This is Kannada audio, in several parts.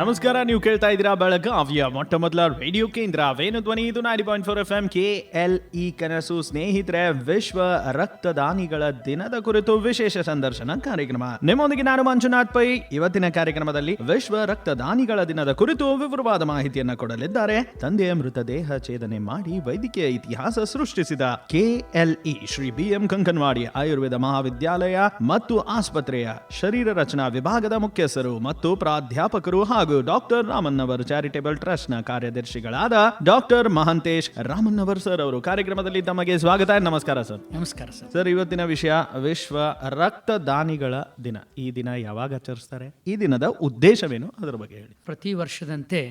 ನಮಸ್ಕಾರ, ನೀವು ಕೇಳ್ತಾ ಇದ್ದೀರಾ ಬೆಳಗಾವಿಯ ಮೊಟ್ಟ ಮೊದಲ ರೇಡಿಯೋ ಕೇಂದ್ರ ವೇಣುಧ್ವನಿ. ಇದು 90.4 FM KLE ಕನಸು. ಸ್ನೇಹಿತರೆ, ವಿಶ್ವ ರಕ್ತದಾನಿಗಳ ದಿನದ ಕುರಿತು ವಿಶೇಷ ಸಂದರ್ಶನ ಕಾರ್ಯಕ್ರಮ. ನಿಮ್ಮೊಂದಿಗೆ ನಾನು ಮಂಜುನಾಥ್ ಪೈ. ಇವತ್ತಿನ ಕಾರ್ಯಕ್ರಮದಲ್ಲಿ ವಿಶ್ವ ರಕ್ತದಾನಿಗಳ ದಿನದ ಕುರಿತು ವಿವರವಾದ ಮಾಹಿತಿಯನ್ನ ಕೊಡಲಿದ್ದಾರೆ ತಂದೆಯ ಮೃತದೇಹ ಛೇದನೆ ಮಾಡಿ ವೈದ್ಯಕೀಯ ಇತಿಹಾಸ ಸೃಷ್ಟಿಸಿದ KLE ಶ್ರೀ BM ಕಂಕನವಾಡಿ ಆಯುರ್ವೇದ ಮಹಾವಿದ್ಯಾಲಯ ಮತ್ತು ಆಸ್ಪತ್ರೆಯ ಶರೀರ ರಚನಾ ವಿಭಾಗದ ಮುಖ್ಯಸ್ಥರು ಮತ್ತು ಪ್ರಾಧ್ಯಾಪಕರು ಹಾಗೂ ಡಾಕ್ಟರ್ ರಾಮನ್ನವರ್ ಚಾರಿಟೇಬಲ್ ಟ್ರಸ್ಟ್ ನ ಕಾರ್ಯದರ್ಶಿಗಳಾದ ಡಾಕ್ಟರ್ ಮಹಾಂತೇಶ್ ರಾಮನ್ನವರ್ ಸರ್ ಅವರು ಕಾರ್ಯಕ್ರಮದಲ್ಲಿ ತಮಗೆ ಸ್ವಾಗತ. ನಮಸ್ಕಾರ ಸರ್. ನಮಸ್ಕಾರ ಸರ್. ಇವತ್ತಿನ ವಿಷಯ ವಿಶ್ವ ರಕ್ತದಾನಿಗಳ ದಿನ. ಈ ದಿನ ಯಾವಾಗ ಆಚರಿಸ್ತಾರೆ? ಈ ದಿನದ ಉದ್ದೇಶವೇನು? ಅದರ ಬಗ್ಗೆ ಹೇಳಿ. ಪ್ರತಿ ವರ್ಷದಂತೆ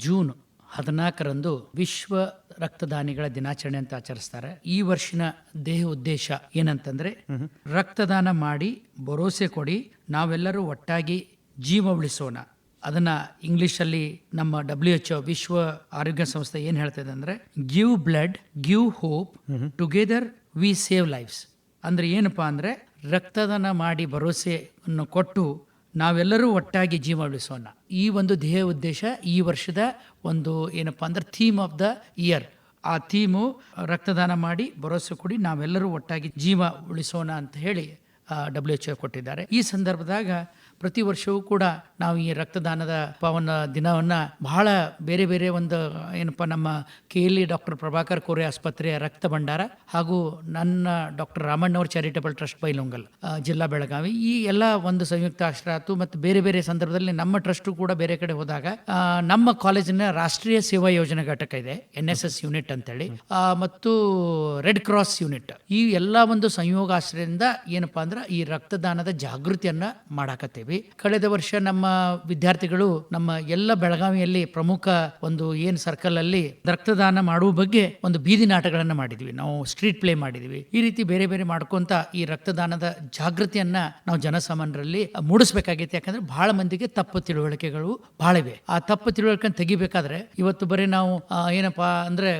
ಜೂನ್ 14ರಂದು ವಿಶ್ವ ರಕ್ತದಾನಿಗಳ ದಿನಾಚರಣೆ ಅಂತ ಆಚರಿಸ್ತಾರೆ. ಈ ವರ್ಷಿನ ದೇಹ ಉದ್ದೇಶ ಏನಂತಂದ್ರೆ, ರಕ್ತದಾನ ಮಾಡಿ ಭರವಸೆ ಕೊಡಿ, ನಾವೆಲ್ಲರೂ ಒಟ್ಟಾಗಿ ಜೀವ ಉಳಿಸೋಣ. ಅದನ್ನ ಇಂಗ್ಲಿಷಲ್ಲಿ ನಮ್ಮ WHO ವಿಶ್ವ ಆರೋಗ್ಯ ಸಂಸ್ಥೆ ಏನ್ ಹೇಳ್ತದೆ ಅಂದ್ರೆ, give blood, give hope, together we save lives. ಅಂದ್ರೆ ಏನಪ್ಪಾ ಅಂದ್ರೆ, ರಕ್ತದಾನ ಮಾಡಿ ಭರವಸೆಯನ್ನು ಕೊಟ್ಟು ನಾವೆಲ್ಲರೂ ಒಟ್ಟಾಗಿ ಜೀವ ಉಳಿಸೋಣ. ಈ ಒಂದು ಧ್ಯೇಯ ಉದ್ದೇಶ ಈ ವರ್ಷದ ಒಂದು ಏನಪ್ಪಾ ಅಂದ್ರೆ ಥೀಮ್ ಆಫ್ ದ ಇಯರ್. ಆ ಥೀಮು ರಕ್ತದಾನ ಮಾಡಿ ಭರವಸೆ ಕೊಡಿ, ನಾವೆಲ್ಲರೂ ಒಟ್ಟಾಗಿ ಜೀವ ಉಳಿಸೋಣ ಅಂತ ಹೇಳಿ WHO ಕೊಟ್ಟಿದ್ದಾರೆ. ಈ ಸಂದರ್ಭದಾಗ ಪ್ರತಿ ವರ್ಷವೂ ಕೂಡ ನಾವು ಈ ರಕ್ತದಾನದ ಪಾವನ ದಿನವನ್ನ ಬಹಳ ಬೇರೆ ಬೇರೆ ಒಂದು ಏನಪ್ಪಾ ನಮ್ಮ KLE ಡಾಕ್ಟರ್ ಪ್ರಭಾಕರ್ ಕೋರೆ ಆಸ್ಪತ್ರೆಯ ರಕ್ತ ಭಂಡಾರ ಹಾಗೂ ನನ್ನ ಡಾಕ್ಟರ್ ರಾಮಣ್ಣವರ್ ಚಾರಿಟೇಬಲ್ ಟ್ರಸ್ಟ್ ಬೈಲೊಂಗಲ್ ಜಿಲ್ಲಾ ಬೆಳಗಾವಿ, ಈ ಎಲ್ಲ ಒಂದು ಸಂಯುಕ್ತ ಆಶ್ರಯ ಆಯ್ತು. ಮತ್ತು ಬೇರೆ ಬೇರೆ ಸಂದರ್ಭದಲ್ಲಿ ನಮ್ಮ ಟ್ರಸ್ಟ್ ಕೂಡ ಬೇರೆ ಕಡೆ ಹೋದಾಗ ನಮ್ಮ ಕಾಲೇಜಿನ ರಾಷ್ಟ್ರೀಯ ಸೇವಾ ಯೋಜನಾ ಘಟಕ ಇದೆ, NSS ಯೂನಿಟ್ ಅಂತೇಳಿ, ಮತ್ತು ರೆಡ್ ಕ್ರಾಸ್ ಯೂನಿಟ್, ಈ ಎಲ್ಲ ಒಂದು ಸಂಯೋಗಾಶ್ರಯದಿಂದ ಏನಪ್ಪಾ ಅಂದ್ರೆ ಈ ರಕ್ತದಾನದ ಜಾಗೃತಿಯನ್ನ ಮಾಡಾಕತ್ತೇವೆ. ಕಳೆದ ವರ್ಷ ನಮ್ಮ ವಿದ್ಯಾರ್ಥಿಗಳು ನಮ್ಮ ಎಲ್ಲ ಬೆಳಗಾವಿಯಲ್ಲಿ ಪ್ರಮುಖ ಒಂದು ಏನ್ ಸರ್ಕಲ್ ಅಲ್ಲಿ ರಕ್ತದಾನ ಮಾಡುವ ಬಗ್ಗೆ ಒಂದು ಬೀದಿ ನಾಟಕಗಳನ್ನ ಮಾಡಿದ್ವಿ, ನಾವು ಸ್ಟ್ರೀಟ್ ಪ್ಲೇ ಮಾಡಿದ್ವಿ. ಈ ರೀತಿ ಬೇರೆ ಬೇರೆ ಮಾಡ್ಕೊಂತ ಈ ರಕ್ತದಾನದ ಜಾಗೃತಿಯನ್ನ ನಾವು ಜನಸಾಮಾನ್ಯರಲ್ಲಿ ಮೂಡಿಸ್ಬೇಕಾಗೈತೆ. ಯಾಕಂದ್ರೆ ಬಹಳ ಮಂದಿಗೆ ತಪ್ಪು ತಿಳುವಳಿಕೆಗಳು ಬಹಳ ಇವೆ. ಆ ತಪ್ಪು ತಿಳುವಳಿಕೆ ತೆಗಿಬೇಕಾದ್ರೆ ಇವತ್ತು ಬರೀ ನಾವು ಏನಪ್ಪಾ ಅಂದ್ರೆ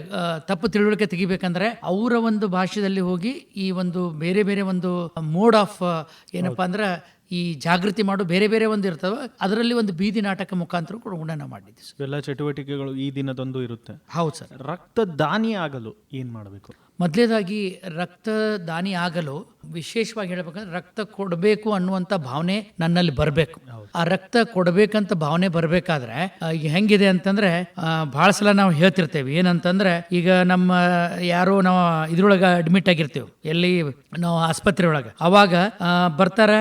ತಪ್ಪು ತಿಳುವಳಿಕೆ ತೆಗಿಬೇಕಂದ್ರೆ ಅವರ ಒಂದು ಭಾಷೆಯಲ್ಲಿ ಹೋಗಿ ಈ ಒಂದು ಬೇರೆ ಬೇರೆ ಒಂದು ಮೋಡ್ ಆಫ್ ಏನಪ್ಪಾ ಅಂದ್ರೆ ಈ ಜಾಗೃತಿ ಮಾಡೋ ಬೇರೆ ಬೇರೆ ಒಂದು ಇರ್ತವೆ. ಅದರಲ್ಲಿ ಒಂದು ಬೀದಿ ನಾಟಕ ಮುಖಾಂತರ ಕೂಡ ಉಂಡನ ಮಾಡಿದ್ವಿ. ಎಲ್ಲ ಚಟುವಟಿಕೆಗಳು ಈ ದಿನದಂದು ಇರುತ್ತೆ. ಹೌದು ಸರ್. ರಕ್ತದಾನಿ ಆಗಲು ಏನ್ ಮಾಡಬೇಕು? ಮೊದಲೇದಾಗಿ ರಕ್ತದಾನಿ ಆಗಲು ವಿಶೇಷವಾಗಿ ಹೇಳ್ಬೇಕಂದ್ರೆ ರಕ್ತ ಕೊಡಬೇಕು ಅನ್ನುವಂಥ ಭಾವನೆ ನನ್ನಲ್ಲಿ ಬರಬೇಕು. ಆ ರಕ್ತ ಕೊಡಬೇಕಂತ ಭಾವನೆ ಬರಬೇಕಾದ್ರೆ ಈಗ ಹೆಂಗಿದೆ ಅಂತಂದ್ರೆ, ಬಹಳ ಸಲ ನಾವು ಹೇಳ್ತಿರ್ತೇವೆ ಏನಂತಂದ್ರೆ, ಈಗ ನಮ್ಮ ಯಾರೋ ನಾವು ಇದ್ರೊಳಗ ಅಡ್ಮಿಟ್ ಆಗಿರ್ತೇವೆ, ಎಲ್ಲಿ ನಾವು ಆಸ್ಪತ್ರೆ ಒಳಗ, ಅವಾಗ ಬರ್ತಾರ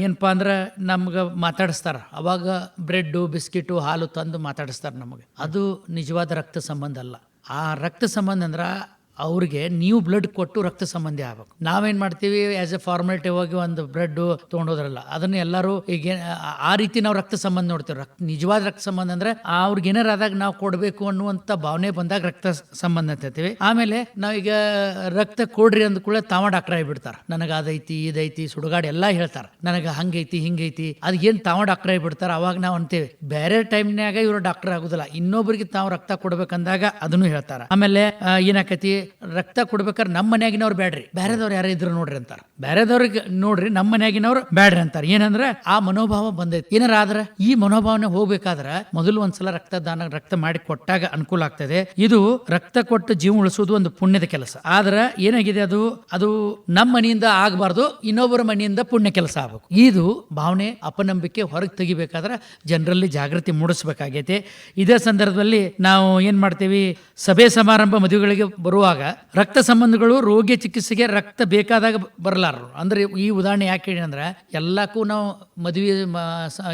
ಏನಪ್ಪಾ ಅಂದ್ರೆ ನಮ್ಗೆ ಮಾತಾಡಿಸ್ತಾರ. ಅವಾಗ ಬ್ರೆಡ್ಡು ಬಿಸ್ಕಿಟು ಹಾಲು ತಂದು ಮಾತಾಡಿಸ್ತಾರ ನಮಗೆ. ಅದು ನಿಜವಾದ ರಕ್ತ ಸಂಬಂಧ ಅಲ್ಲ. ಆ ರಕ್ತ ಸಂಬಂಧ ಅಂದ್ರ ಅವ್ರಿಗೆ ನೀವು ಬ್ಲಡ್ ಕೊಟ್ಟು ರಕ್ತ ಸಂಬಂಧಿ ಆಗ್ಬೇಕು. ನಾವೇನ್ ಮಾಡ್ತೀವಿ, ಆಸ್ ಎ ಫಾರ್ಮಾಲಿಟಿ ಹೋಗಿ ಒಂದು ಬ್ಲಡ್ ತೊಗೊಂಡೋದ್ರಲ್ಲ, ಅದನ್ನ ಎಲ್ಲರೂ ಈಗ ಆ ರೀತಿ ನಾವು ರಕ್ತ ಸಂಬಂಧ ನೋಡ್ತೀವಿ. ನಿಜವಾದ ರಕ್ತ ಸಂಬಂಧ ಅಂದ್ರೆ ಅವ್ರಿಗೆ ಏನಾರ ಆದಾಗ ನಾವು ಕೊಡ್ಬೇಕು ಅನ್ನುವಂತ ಭಾವನೆ ಬಂದಾಗ ರಕ್ತ ಸಂಬಂಧ ಅಂತೀವಿ. ಆಮೇಲೆ ನಾವೀಗ ರಕ್ತ ಕೊಡ್ರಿ ಅಂದ ಕೂಡ ತಾವ ಡಾಕ್ಟರ್ ಆಗಿಬಿಡ್ತಾರ. ನನಗೆ ಅದೈತಿ ಇದೈತಿ ಸುಡುಗಾಡು ಎಲ್ಲಾ ಹೇಳ್ತಾರ, ನನಗೆ ಹಂಗೈತಿ ಹಿಂಗೈತಿ, ಅದೇನ್ ತಾವ ಡಾಕ್ಟರ್ ಆಗಿಬಿಡ್ತಾರ. ಅವಾಗ ನಾವು ಅಂತೇವೆ ಬೇರೆ ಟೈಮ್ನಾಗ ಇವ್ರು ಡಾಕ್ಟರ್ ಆಗುದಿಲ್ಲ, ಇನ್ನೊಬ್ರಿಗೆ ತಾವು ರಕ್ತ ಕೊಡ್ಬೇಕಂದಾಗ ಅದನ್ನು ಹೇಳ್ತಾರ. ಆಮೇಲೆ ಏನಾಕತಿ, ರಕ್ತ ಕೊಡ್ಬೇಕಾದ್ರೆ ನಮ್ಮ ಮನ್ಯಾಗಿನವ್ರು ಬ್ಯಾಡ್ರಿ, ಬೇರೆದವ್ರು ಯಾರ ಇದ್ರು ನೋಡ್ರಿ ಅಂತಾರ. ಬೇರೆದವ್ರಿಗೆ ನೋಡ್ರಿ, ನಮ್ಮ ಮನ್ಯಾಗಿನವ್ರು ಬ್ಯಾಡ್ರಿ ಅಂತಾರ. ಏನಂದ್ರೆ ಆ ಮನೋಭಾವ ಬಂದೈತಿ. ಏನಾರ ಆದ್ರೆ ಈ ಮನೋಭಾವನೆ ಹೋಗ್ಬೇಕಾದ್ರೆ ಮೊದಲು ಒಂದ್ಸಲ ರಕ್ತದಾನ ರಕ್ತ ಮಾಡಿ ಕೊಟ್ಟಾಗ ಅನುಕೂಲ ಆಗ್ತದೆ. ಇದು ರಕ್ತ ಕೊಟ್ಟು ಜೀವ ಉಳಿಸೋದು ಒಂದು ಪುಣ್ಯದ ಕೆಲಸ. ಆದ್ರೆ ಏನಾಗಿದೆ, ಅದು ನಮ್ಮ ಮನೆಯಿಂದ ಆಗಬಾರ್ದು, ಇನ್ನೊಬ್ಬರ ಮನೆಯಿಂದ ಪುಣ್ಯ ಕೆಲಸ ಆಗ್ಬೇಕು. ಇದು ಭಾವನೆ ಅಪನಂಬಿಕೆ ಹೊರಗೆ ತೆಗಿಬೇಕಾದ್ರೆ ಜನರಲ್ಲಿ ಜಾಗೃತಿ ಮೂಡಿಸ್ಬೇಕಾಗೈತೆ. ಇದೇ ಸಂದರ್ಭದಲ್ಲಿ ನಾವು ಏನ್ ಮಾಡ್ತೀವಿ, ಸಭೆ ಸಮಾರಂಭ ಮದುವೆಗಳಿಗೆ ಬರುವಾಗ ರಕ್ತ ಸಂಬಂಧಗಳು ರೋಗಿ ಚಿಕಿತ್ಸೆಗೆ ರಕ್ತ ಬೇಕಾದಾಗ ಬರಲಾರರು. ಅಂದ್ರೆ ಈ ಉದಾಹರಣೆ ಯಾಕೆ ಹೇಳಿ ಅಂದ್ರೆ, ಎಲ್ಲಕ್ಕೂ ನಾವು ಮದುವೆ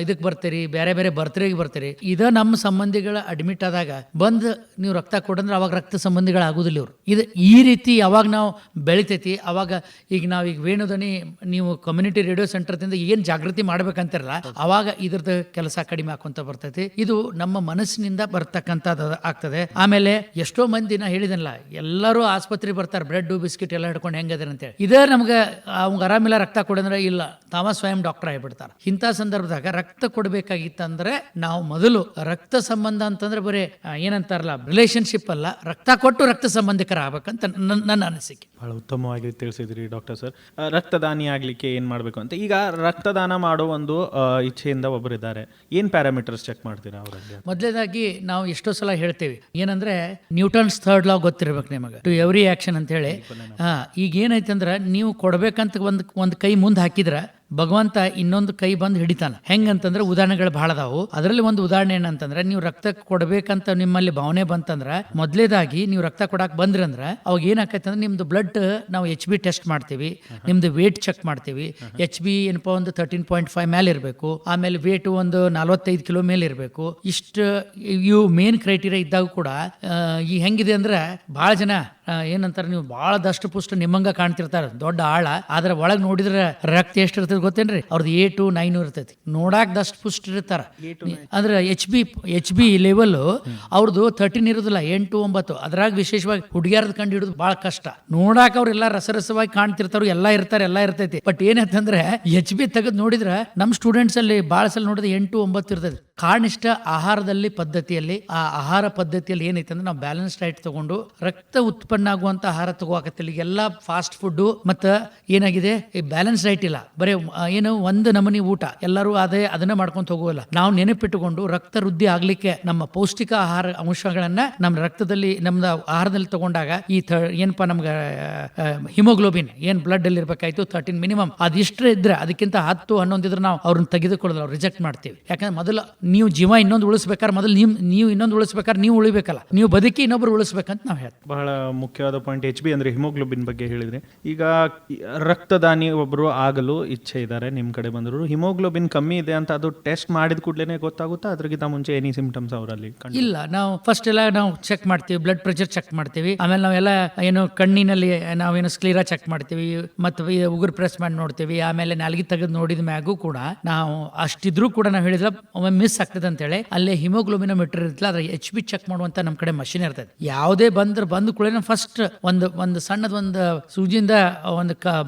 ಇದಕ್ಕೆ ಬರ್ತೀರಿ, ಬೇರೆ ಬೇರೆ ಬರ್ತ್ಡೇಗೆ ಬರ್ತೀರಿ, ಇದ ನಮ್ಮ ಸಂಬಂಧಿಗಳ ಅಡ್ಮಿಟ್ ಆದಾಗ ಬಂದು ನೀವು ರಕ್ತ ಕೊಡಂದ್ರೆ ಅವಾಗ ರಕ್ತ ಸಂಬಂಧಿಗಳಾಗುದಿಲ್ಲ ಇವ್ರು. ಇದು ಈ ರೀತಿ ಯಾವಾಗ ನಾವು ಬೆಳಿತೈತಿ ಅವಾಗ ಈಗ ನಾವೀಗ ವೇಣುಧ್ವನಿ ನೀವು ಕಮ್ಯುನಿಟಿ ರೇಡಿಯೋ ಸೆಂಟರ್ದಿಂದ ಏನ್ ಜಾಗೃತಿ ಮಾಡ್ಬೇಕಂತಿರಲ್ಲ, ಅವಾಗ ಇದ್ರದ್ದು ಕೆಲಸ ಕಡಿಮೆ ಹಾಕೊಂತ ಬರ್ತೈತಿ. ಇದು ನಮ್ಮ ಮನಸ್ಸಿನಿಂದ ಬರ್ತಕ್ಕಂಥದ್ದು ಆಗ್ತದೆ. ಆಮೇಲೆ ಎಷ್ಟೋ ಮಂದಿ ನಾ ಹೇಳಿದನಲ್ಲ, ಎಲ್ಲರೂ ಆಸ್ಪತ್ರೆ ಬರ್ತಾರೆ, ಬ್ರೆಡ್ ಬಿಸ್ಕಿಟ್ ಎಲ್ಲ ಹಿಡ್ಕೊಂಡು ಹೆಂಗದ ಅಂತೇಳಿ. ಇದೇ ನಮ್ಗೆ ಅವಂಗ ಆರಾಮಿಲ್ಲ ರಕ್ತ ಕೊಡಂದ್ರೆ ಇಲ್ಲ, ತಾವ ಸ್ವಯಂ ಡಾಕ್ಟರ್ ಆಗಿಬಿಡ್ತಾರ. ಇಂಥ ಸಂದರ್ಭದಾಗ ರಕ್ತ ಕೊಡಬೇಕಾಗಿತ್ತಂದ್ರೆ ನಾವು ಮೊದಲು ರಕ್ತ ಸಂಬಂಧ ಅಂತಂದ್ರೆ ಬರೀ ಏನಂತಾರಲ್ಲ ರಿಲೇಶನ್ಶಿಪ್ ಅಲ್ಲ, ರಕ್ತ ಕೊಟ್ಟು ರಕ್ತ ಸಂಬಂಧಿಕರ ಆಗ್ಬೇಕಂತ ನನ್ನ ಅನಿಸಿಕೆ. ಬಹಳ ಉತ್ತಮವಾಗಿ ತಿಳಿಸಿದ್ರಿ ಡಾಕ್ಟರ್ ಸರ್. ರಕ್ತದಾನಿ ಆಗಲಿಕ್ಕೆ ಏನು ಮಾಡಬೇಕು ಅಂತ, ಈಗ ರಕ್ತದಾನ ಮಾಡೋ ಒಂದು ಇಚ್ಛೆಯಿಂದ ಒಬ್ಬರಿದ್ದಾರೆ, ಏನು ಪ್ಯಾರಾಮೀಟರ್ಸ್ ಚೆಕ್ ಮಾಡ್ತೀರಾ ಅವರಲ್ಲಿ? ಮೊದಲೇದಾಗಿ ನಾವು ಎಷ್ಟೋ ಸಲ ಹೇಳ್ತೇವೆ ಏನಂದ್ರೆ ನ್ಯೂಟನ್ಸ್ ಥರ್ಡ್ ಲಾ ಗೊತ್ತಿರ್ಬೇಕು ನಿಮಗೆ, ಟು ಎವ್ರಿ ಆಕ್ಷನ್ ಅಂತ ಹೇಳಿ. ಈಗ ಏನೈತೆ ಅಂದ್ರೆ ನೀವು ಕೊಡ್ಬೇಕಂತ ಒಂದು ಕೈ ಮುಂದೆ ಹಾಕಿದ್ರ ಭಗವಂತ ಇನ್ನೊಂದು ಕೈ ಬಂದು ಹಿಡಿತಾನ. ಹೆಂಗಂತಂದ್ರೆ ಉದಾಹರಣೆಗಳು ಬಹಳ ಅದಾವು. ಅದರಲ್ಲಿ ಒಂದು ಉದಾಹರಣೆ ಏನಂತಂದ್ರೆ, ನೀವು ರಕ್ತ ಕೊಡ್ಬೇಕಂತ ನಿಮ್ಮಲ್ಲಿ ಭಾವನೆ ಬಂತಂದ್ರ ಮೊದಲೇದಾಗಿ ನೀವು ರಕ್ತ ಕೊಡಾಕ್ ಬಂದ್ರಂದ್ರ ಅವಾಗ ಏನಾಕೈತೆ ಅಂದ್ರೆ ನಿಮ್ದು ಬ್ಲಡ್ ನಾವು HB ಟೆಸ್ಟ್ ಮಾಡ್ತೀವಿ, ನಿಮ್ದು ವೇಟ್ ಚೆಕ್ ಮಾಡ್ತೀವಿ. HB ಏನಪ್ಪ ಒಂದು 13.5 ಮೇಲೆ ಇರಬೇಕು, ಆಮೇಲೆ ವೇಟ್ ಒಂದು 45 ಕಿಲೋ ಮೇಲೆ ಇರಬೇಕು. ಇಷ್ಟು ಇವು ಮೇನ್ ಕ್ರೈಟೀರಿಯಾ ಇದ್ದಾಗ ಕೂಡ ಈ ಹೆಂಗಿದೆ ಅಂದ್ರೆ ಬಹಳ ಜನ ಏನಂತಾರೆ, ನೀವು ಬಹಳ ದಷ್ಟು ಪುಷ್ಟ ನಿಮ್ಮಂಗ ಕಾಣ್ತಿರ್ತಾರೆ, ದೊಡ್ಡ ಆಳ, ಆದ್ರೆ ಒಳಗ್ ನೋಡಿದ್ರೆ ರಕ್ತ ಎಷ್ಟು ಇರ್ತದೆ ಗೊತ್ತೇನ್ರಿ? ಅವ್ರದ್ದು 8 to 9 ಇರ್ತೈತಿ. ನೋಡಾಕ್ ದಷ್ಟು ಪುಷ್ಟ ಇರ್ತಾರ. ಅಂದ್ರೆ ಎಚ್ ಬಿ ಲೆವೆಲ್ ಅವ್ರದ್ದು 13 ಇರೋದಿಲ್ಲ, 8 9. ಅದ್ರಾಗ ವಿಶೇಷವಾಗಿ ಹುಡುಗಿಯರ್ದು ಕಂಡು ಹಿಡಿದು ಬಹಳ ಕಷ್ಟ. ನೋಡಾಕ್ ಅವ್ರೆಲ್ಲ ರಸರಸವಾಗಿ ಕಾಣ್ತಿರ್ತಾರ, ಎಲ್ಲ ಇರ್ತೈತಿ. ಬಟ್ ಏನಂತಂದ್ರೆ HB ತೆಗೆದು ನೋಡಿದ್ರೆ ನಮ್ಮ ಸ್ಟೂಡೆಂಟ್ಸ್ ಅಲ್ಲಿ ಬಹಳ ಸಲ ನೋಡಿದ್ರೆ 8 9 ಇರ್ತೈತಿ. ಕಾರಣಿಷ್ಟ ಆಹಾರದಲ್ಲಿ ಪದ್ಧತಿಯಲ್ಲಿ, ಆ ಆಹಾರ ಪದ್ಧತಿಯಲ್ಲಿ ಏನೈತೆ ಅಂದ್ರೆ ನಾವು ಬ್ಯಾಲೆನ್ಸ್ ಡೈಟ್ ತಗೊಂಡು ರಕ್ತ ಉತ್ಪನ್ನ ಆಗುವಂತ ಆಹಾರ ತಗೋಕತ್ತಿಲ್ಲ. ಎಲ್ಲ ಫಾಸ್ಟ್ ಫುಡ್ ಮತ್ತೆ ಏನಾಗಿದೆ, ಈ ಬ್ಯಾಲೆನ್ಸ್ ಡೈಟ್ ಇಲ್ಲ, ಬರೀ ಏನು ಒಂದು ನಮೂನಿ ಊಟ, ಎಲ್ಲರೂ ಅದನ್ನ ಮಾಡ್ಕೊಂತ ಹೋಗೋಲ್ಲ. ನಾವು ನೆನಪಿಟ್ಟುಕೊಂಡು ರಕ್ತ ವೃದ್ಧಿ ಆಗ್ಲಿಕ್ಕೆ ನಮ್ಮ ಪೌಷ್ಟಿಕ ಆಹಾರ ಅಂಶಗಳನ್ನ ನಮ್ಮ ರಕ್ತದಲ್ಲಿ, ನಮ್ದು ಆಹಾರದಲ್ಲಿ ತಗೊಂಡಾಗ ಈ ಏನಪ್ಪಾ ನಮ್ಗೆ ಹಿಮೋಗ್ಲೋಬಿನ್ ಏನ್ ಬ್ಲಡ್ ಅಲ್ಲಿ ಇರ್ಬೇಕಾಯ್ತು 13 ಮಿನಿಮಮ್, ಅದಿಷ್ಟೇ ಇದ್ರೆ ಅದಕ್ಕಿಂತ 10 11 ಇದ್ರೆ ನಾವು ಅವ್ರನ್ನ ತೆಗೆದುಕೊಳ್ಳೋದು, ನಾವು ರಿಜೆಕ್ಟ್ ಮಾಡ್ತೀವಿ. ಯಾಕಂದ್ರೆ ಮೊದಲು ನೀವು ಜೀವ ಇನ್ನೊಂದು ಉಳಿಸ್ಬೇಕಾದ್ರೆ ಮೊದಲು ನೀವು ಇನ್ನೊಂದು ಉಳಿಸ್ಬೇಕಾದ್ರೆ ನೀವು ಉಳಿಬೇಕಲ್ಲ, ನೀವು ಬದುಕಿ ಇನ್ನೊಬ್ರು ಉಳಿಸ್ಬೇಕಂತ ನಾವು ಹೇಳ್ತೀವಿ. ಬಹಳ ಮುಖ್ಯವಾದ ಪಾಯಿಂಟ್ HB ಅಂದ್ರೆ ಹಿಮೋಗ್ಲೋಬಿನ್ ಬಗ್ಗೆ ಹೇಳಿದ್ರೆ, ಈಗ ರಕ್ತದಾನಿ ಒಬ್ಬರು ಆಗಲು ಇಚ್ಛೆ ಇದ್ದಾರೆ, ನಿಮ್ಮ ಕಡೆ ಬಂದರು, ಹಿಮೋಗ್ಲೋಬಿನ್ ಕಮ್ಮಿ ಇದೆ ಅಂತ ಅದು ಟೆಸ್ಟ್ ಮಾಡಿದ ಕೂಡಲೇ ಗೊತ್ತಾಗುತ್ತಾ? ಅದ್ರಗಿಂತ ಮುಂಚೆ ಎನಿ ಸಿಂಪ್ಟಮ್ಸ್ ಅವರಲ್ಲಿ ಇಲ್ಲ? ನಾವು ಫಸ್ಟ್ ಎಲ್ಲ ನಾವು ಚೆಕ್ ಮಾಡ್ತೀವಿ, ಬ್ಲಡ್ ಪ್ರೆಷರ್ ಚೆಕ್ ಮಾಡ್ತೀವಿ, ಆಮೇಲೆ ನಾವೆಲ್ಲ ಏನು ಕಣ್ಣಿನಲ್ಲಿ ನಾವೇನು ಸ್ಕ್ಲೀರಾ ಚೆಕ್ ಮಾಡ್ತೀವಿ, ಮತ್ತು ಉಗುರು ಪ್ರೆಸ್ ಮಾಡಿ ನೋಡ್ತೀವಿ, ಆಮೇಲೆ ನಾಲ್ಗಿ ತೆಗೆದು ನೋಡಿದ ಮ್ಯಾಗೂ ಕೂಡ ನಾವು ಅಷ್ಟಿದ್ರೂ ಕೂಡ ನಾವು ಹೇಳಿದ್ರೆ ಮಿಸ್ ಆಗ್ತದೆ ಅಂತ ಹೇಳಿ ಅಲ್ಲೇ ಹಿಮೋಗ್ಲೋಬಿನೋಮೀಟರ್ ಇರ್ತಲ್ಲ, ಅದ್ರ HB ಚೆಕ್ ಮಾಡುವಂತ ನಮ್ಮ ಕಡೆ ಮಷಿನ್ ಇರ್ತದೆ. ಯಾವುದೇ ಬಂದ ಕೂಡ ಫಸ್ಟ್ ಒಂದು ಸಣ್ಣದ ಒಂದು ಸೂಜಿಯಿಂದ ಒಂದು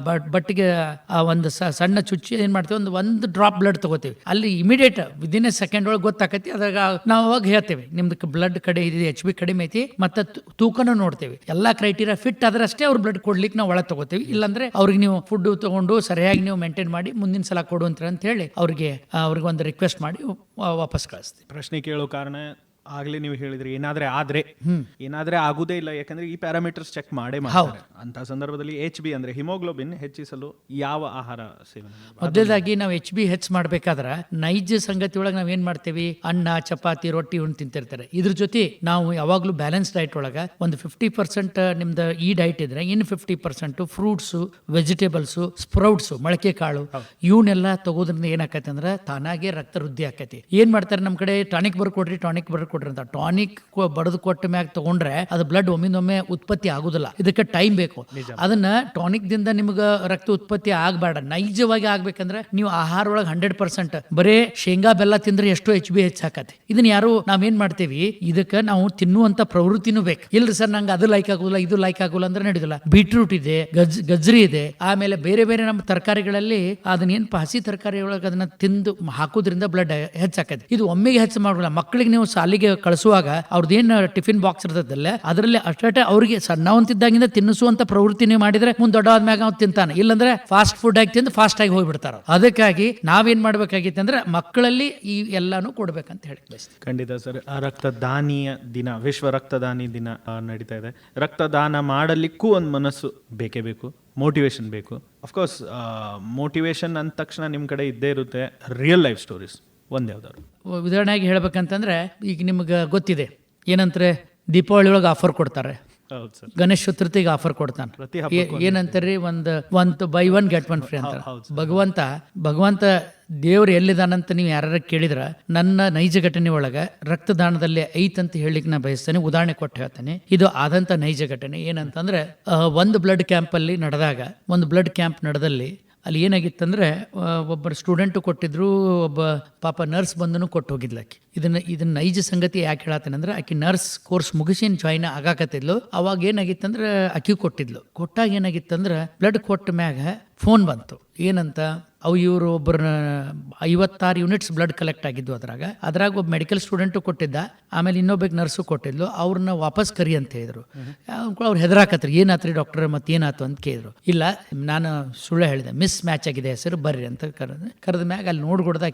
ಬಟ್ಟಿಗೆ ಒಂದು ಸಣ್ಣ ಚುಚ್ಚಿ ಏನ್ ಮಾಡ್ತೀವಿ, ಒಂದು ಡ್ರಾಪ್ ಬ್ಲಡ್ ತಗೋತೀವಿ. ಅಲ್ಲಿ ಇಮಿಡಿಯೇಟ್ ವಿದಿನ್ ಎ ಸೆಕೆಂಡ್ ಒಳಗೆ ಗೊತ್ತಾಕತಿ. ಅದಾಗ ನಾವು ಅವಾಗ ಹೇಳ್ತೇವೆ ನಿಮ್ದು ಬ್ಲಡ್ ಕಡೆ ಇದೆ, HB ಕಡಿಮೆ ಐತಿ, ಮತ್ತೆ ತೂಕನೂ ನೋಡ್ತೇವೆ. ಎಲ್ಲಾ ಕ್ರೈಟೀರಿಯಾ ಫಿಟ್ ಆದ್ರೆ ಅಷ್ಟೇ ಅವ್ರ ಬ್ಲಡ್ ಕೊಡ್ಲಿಕ್ಕೆ ನಾವು ಒಳಗೆ ತಗೋತೀವಿ. ಇಲ್ಲಾಂದ್ರೆ ಅವ್ರಿಗೆ ನೀವು ಫುಡ್ ತಗೊಂಡು ಸರಿಯಾಗಿ ನೀವು ಮೇಂಟೈನ್ ಮಾಡಿ ಮುಂದಿನ ಸಲ ಕೊಡುವಂತ ಅಂತ ಹೇಳಿ ಅವ್ರಿಗೆ ಒಂದು ರಿಕ್ವೆಸ್ಟ್ ಮಾಡಿ ವಾಪಸ್ ಕಳಿಸ್ತೀವಿ. ಪ್ರಶ್ನೆ ಕೇಳೋ ಕಾರಣ ಆಗ್ಲೇ ನೀವು ಹೇಳಿದ್ರಿ ಏನಾದ್ರೆ ಆಗುದೇ ಇಲ್ಲ, ಯಾಕಂದ್ರೆ ಈ ಪ್ಯಾರಾಮೀಟರ್ಸ್ ಚೆಕ್ ಮಾಡೇ ಮಾಡ್ತಾರೆ. ಅಂತ ಸಂದರ್ಭದಲ್ಲಿ HB ಅಂದ್ರೆ ಹಿಮೋಗ್ಲೋಬಿನ್ ಹೆಚ್ಚಿಸಲು ಯಾವ ಆಹಾರ ಸೇವನೆ? ಮೊದಲೇದಾಗಿ ನಾವು HB ಹೆಚ್ಚು ಮಾಡ್ಬೇಕಾದ್ರೆ ನೈಜ ಸಂಗತಿ ಒಳಗೆ ನಾವ್ ಏನ್ ಮಾಡ್ತೇವಿ, ಅನ್ನ ಚಪಾತಿ ರೊಟ್ಟಿ ಉಂಡು ತಿಂತಿರ್ತಾರೆ. ಇದ್ರ ಜೊತೆ ನಾವು ಯಾವಾಗ್ಲೂ ಬ್ಯಾಲೆನ್ಸ್ ಡೈಟ್ ಒಳಗ ಒಂದು 50% ನಿಮ್ದು ಈ ಡೈಟ್ ಇದ್ರೆ ಇನ್ನು 50% ಫ್ರೂಟ್ಸ್, ವೆಜಿಟೇಬಲ್ಸ್, ಸ್ಪ್ರೌಟ್ಸ್, ಮೊಳಕೆ ಕಾಳು ಇವನ್ನೆಲ್ಲ ತಗೋದ್ರಿಂದ ಏನಾಕೈತೆ ಅಂದ್ರೆ ತಾನಾಗೆ ರಕ್ತ ವೃದ್ಧಿ ಆಕೈತಿ. ಏನ್ ಮಾಡ್ತಾರೆ ನಮ್ಮ ಕಡೆ, ಟಾನಿಕ್ ಬರ್ಕೊಡ್ರಿ ಅಂತ ಟಾನಿಕ್ ಬಡದು ಕೊಟ್ಟ ಮ್ಯಾಗ ತಗೊಂಡ್ರೆ ಅದು ಬ್ಲಡ್ ಒಮ್ಮಿಂದೊಮ್ಮೆ ಉತ್ಪತ್ತಿ ಆಗುದಿಲ್ಲ, ಇದಕ್ಕೆ ಟೈಮ್ ಬೇಕು. ಅದನ್ನ ಟಾನಿಕ್ ದಿಂದ ನಿಮ್ಗ ರಕ್ತ ಉತ್ಪತ್ತಿ ಆಗ್ಬೇಡ, ನೈಜವಾಗಿ ಆಗ್ಬೇಕಂದ್ರೆ ನೀವು ಆಹಾರ ಒಳಗೆ 100% ಬರೇ ಶೇಂಗಾ ಬೆಲ್ಲ ತಿಂದ್ರೆ ಎಷ್ಟು HB ಹೆಚ್ಚಾಕತಿ. ಇದನ್ನ ಯಾರು ನಾವೇನ್ ಮಾಡ್ತೀವಿ, ಇದಕ್ಕೆ ನಾವು ತಿನ್ನುವಂತ ಪ್ರವೃತ್ತಿನೂ ಬೇಕು. ಇಲ್ರಿ ಸರ್ ನಂಗೆ ಅದು ಲೈಕ್ ಆಗುದಿಲ್ಲ, ಇದು ಲೈಕ್ ಆಗುಲ್ಲ ಅಂದ್ರೆ ನಡೆದಿಲ್ಲ. ಬೀಟ್ರೂಟ್ ಇದೆ, ಗಜ್ರಿ ಇದೆ, ಆಮೇಲೆ ಬೇರೆ ಬೇರೆ ನಮ್ಮ ತರಕಾರಿಗಳಲ್ಲಿ ಅದನ್ನೇನಪ್ಪ ಹಸಿ ತರಕಾರಿ ಒಳಗೆ ಅದನ್ನ ತಿಂದು ಹಾಕೋದ್ರಿಂದ ಬ್ಲಡ್ ಹೆಚ್ಚಾಕತಿ. ಇದು ಒಮ್ಮೆಗೆ ಹೆಚ್ಚು ಮಾಡೋಲ್ಲ. ಮಕ್ಕಳಿಗೆ ನೀವು ಸಾಲಿಗೆ ಕಳಿಸುವಾಗ ಅವ್ರದ್ದೇನು ಟಿಫಿನ್ ಬಾಕ್ಸ್ ಇರ್ತದಲ್ಲ ಅದರಲ್ಲಿ ಅಷ್ಟೇ ಅವ್ರಿಗೆ ಸಣ್ಣವಂತಿದ್ದಾಗಿಂದ ತಿನ್ನಿಸುವಂತ ಪ್ರವೃತ್ತಿನೇ ಮಾಡಿದ್ರೆ ಮುಂದೆ ದೊಡ್ಡಾದ್ಮ್ಯಾಗ ಅವ್ನು ತಿಂತಾನೆ. ಇಲ್ಲಾಂದ್ರೆ ಫಾಸ್ಟ್ ಫುಡ್ ಆಗಿ ತಿಂದು ಫಾಸ್ಟ್ ಆಗಿ ಹೋಗ್ಬಿಡ್ತಾರ. ಅದಕ್ಕಾಗಿ ನಾವೇನ್ ಮಾಡ್ಬೇಕಾಗಿತ್ತು ಅಂದ್ರೆ ಮಕ್ಕಳಲ್ಲಿ ಈ ಎಲ್ಲಾನು ಕೊಡ್ಬೇಕಂತ ಹೇಳಿ ಬಯಸ್ತೀವಿ. ಖಂಡಿತ ಸರ್. ರಕ್ತದಾನಿಯ ದಿನ, ವಿಶ್ವ ರಕ್ತದಾನಿ ದಿನ ನಡೀತಾ ಇದೆ. ರಕ್ತದಾನ ಮಾಡಲಿಕ್ಕೂ ಒಂದು ಮನಸ್ಸು ಬೇಕೇ ಬೇಕು, ಮೋಟಿವೇಶನ್ ಬೇಕು. ಅಫ್ಕೋರ್ಸ್ ಮೋಟಿವೇಶನ್ ಅಂದ ತಕ್ಷಣ ನಿಮ್ಮ ಕಡೆ ಇದ್ದೇ ಇರುತ್ತೆ. ರಿಯಲ್ ಲೈಫ್ ಸ್ಟೋರೀಸ್ ಒಂದೇ ಯಾವ್ದಾದ್ರು ಉದಾಹರಣೆಯಾಗಿ ಹೇಳ್ಬೇಕಂತಂದ್ರೆ, ಈಗ ನಿಮ್ಗೆ ಗೊತ್ತಿದೆ ಏನಂತಾರೆ, ದೀಪಾವಳಿ ಒಳಗೆ ಆಫರ್ ಕೊಡ್ತಾರೆ, ಗಣೇಶ ಚತುರ್ಥಿಗೆ ಆಫರ್ ಕೊಡ್ತಾನೆ. ಏನಂತಾರ್ರಿ, ಒಂದು ಬೈ 1 get 1 ಫ್ರೀ ಅಂತ. ಭಗವಂತ ದೇವ್ರು ಎಲ್ಲಿದಾನಂತ ನೀವು ಯಾರು ಕೇಳಿದ್ರ ನನ್ನ ನೈಜ ಘಟನೆ ಒಳಗ ರಕ್ತದಾನದಲ್ಲಿ ಐತಂತ ಹೇಳಿಕ್ ನಾ ಬಯಸ್ತೇನೆ. ಉದಾಹರಣೆ ಕೊಟ್ಟು ಹೇಳ್ತೇನೆ. ಇದು ಆದಂತ ನೈಜ ಘಟನೆ. ಏನಂತಂದ್ರೆ, ಒಂದು ಬ್ಲಡ್ ಕ್ಯಾಂಪ್ ಅಲ್ಲಿ ನಡೆದಲ್ಲಿ ಅಲ್ಲಿ ಏನಾಗಿತ್ತಂದ್ರೆ, ಒಬ್ಬರು ಸ್ಟೂಡೆಂಟ್ ಕೊಟ್ಟಿದ್ರು, ಒಬ್ಬ ಪಾಪ ನರ್ಸ್ ಬಂದನು ಕೊಟ್ಟು ಹೋಗಿದ್ಲಾಕಿ. ಇದನ್ನ ನೈಜ ಸಂಗತಿ ಯಾಕೆ ಹೇಳತ್ತೇನೆ ಅಂದ್ರೆ, ಆಕಿ ನರ್ಸ್ ಕೋರ್ಸ್ ಮುಗಿಸಿ ಜಾಯ್ನ್ ಆಗಾಕತ್ತಿದ್ಲು. ಅವಾಗ ಏನಾಗಿತ್ತಂದ್ರೆ ಆಕಿ ಕೊಟ್ಟಿದ್ಲು. ಕೊಟ್ಟಾಗ ಏನಾಗಿತ್ತಂದ್ರೆ ಬ್ಲಡ್ ಕೊಟ್ಟ ಮ್ಯಾಗ ಫೋನ್ ಬಂತು. ಏನಂತ, ಅವು ಇವರು ಒಬ್ಬರನ್ನ 56 ಯೂನಿಟ್ಸ್ ಬ್ಲಡ್ ಕಲೆಕ್ಟ್ ಆಗಿದ್ವು. ಅದ್ರಾಗ ಒಬ್ಬ ಮೆಡಿಕಲ್ ಸ್ಟೂಡೆಂಟು ಕೊಟ್ಟಿದ್ದ, ಆಮೇಲೆ ಇನ್ನೊಬ್ಬ ನರ್ಸು ಕೊಟ್ಟಿದ್ಲು. ಅವ್ರನ್ನ ವಾಪಸ್ ಕರಿ ಅಂತ ಹೇಳಿದ್ರು. ಅವ್ರು ಹೆದರಾಕತ್ರಿ, ಏನಾತ್ರಿ ಡಾಕ್ಟರ್ ಮತ್ತೇನಾಯ್ತು ಅಂತ ಕೇಳಿದ್ರು. ಇಲ್ಲ, ನಾನು ಸುಳ್ಳು ಹೇಳಿದೆ, ಮಿಸ್ ಮ್ಯಾಚ್ ಆಗಿದೆ, ಹೆಸರು ಬರ್ರಿ ಅಂತ ಕರೆದ ಮ್ಯಾಗ ಅಲ್ಲಿ ನೋಡ್ಕೊಡ್ದು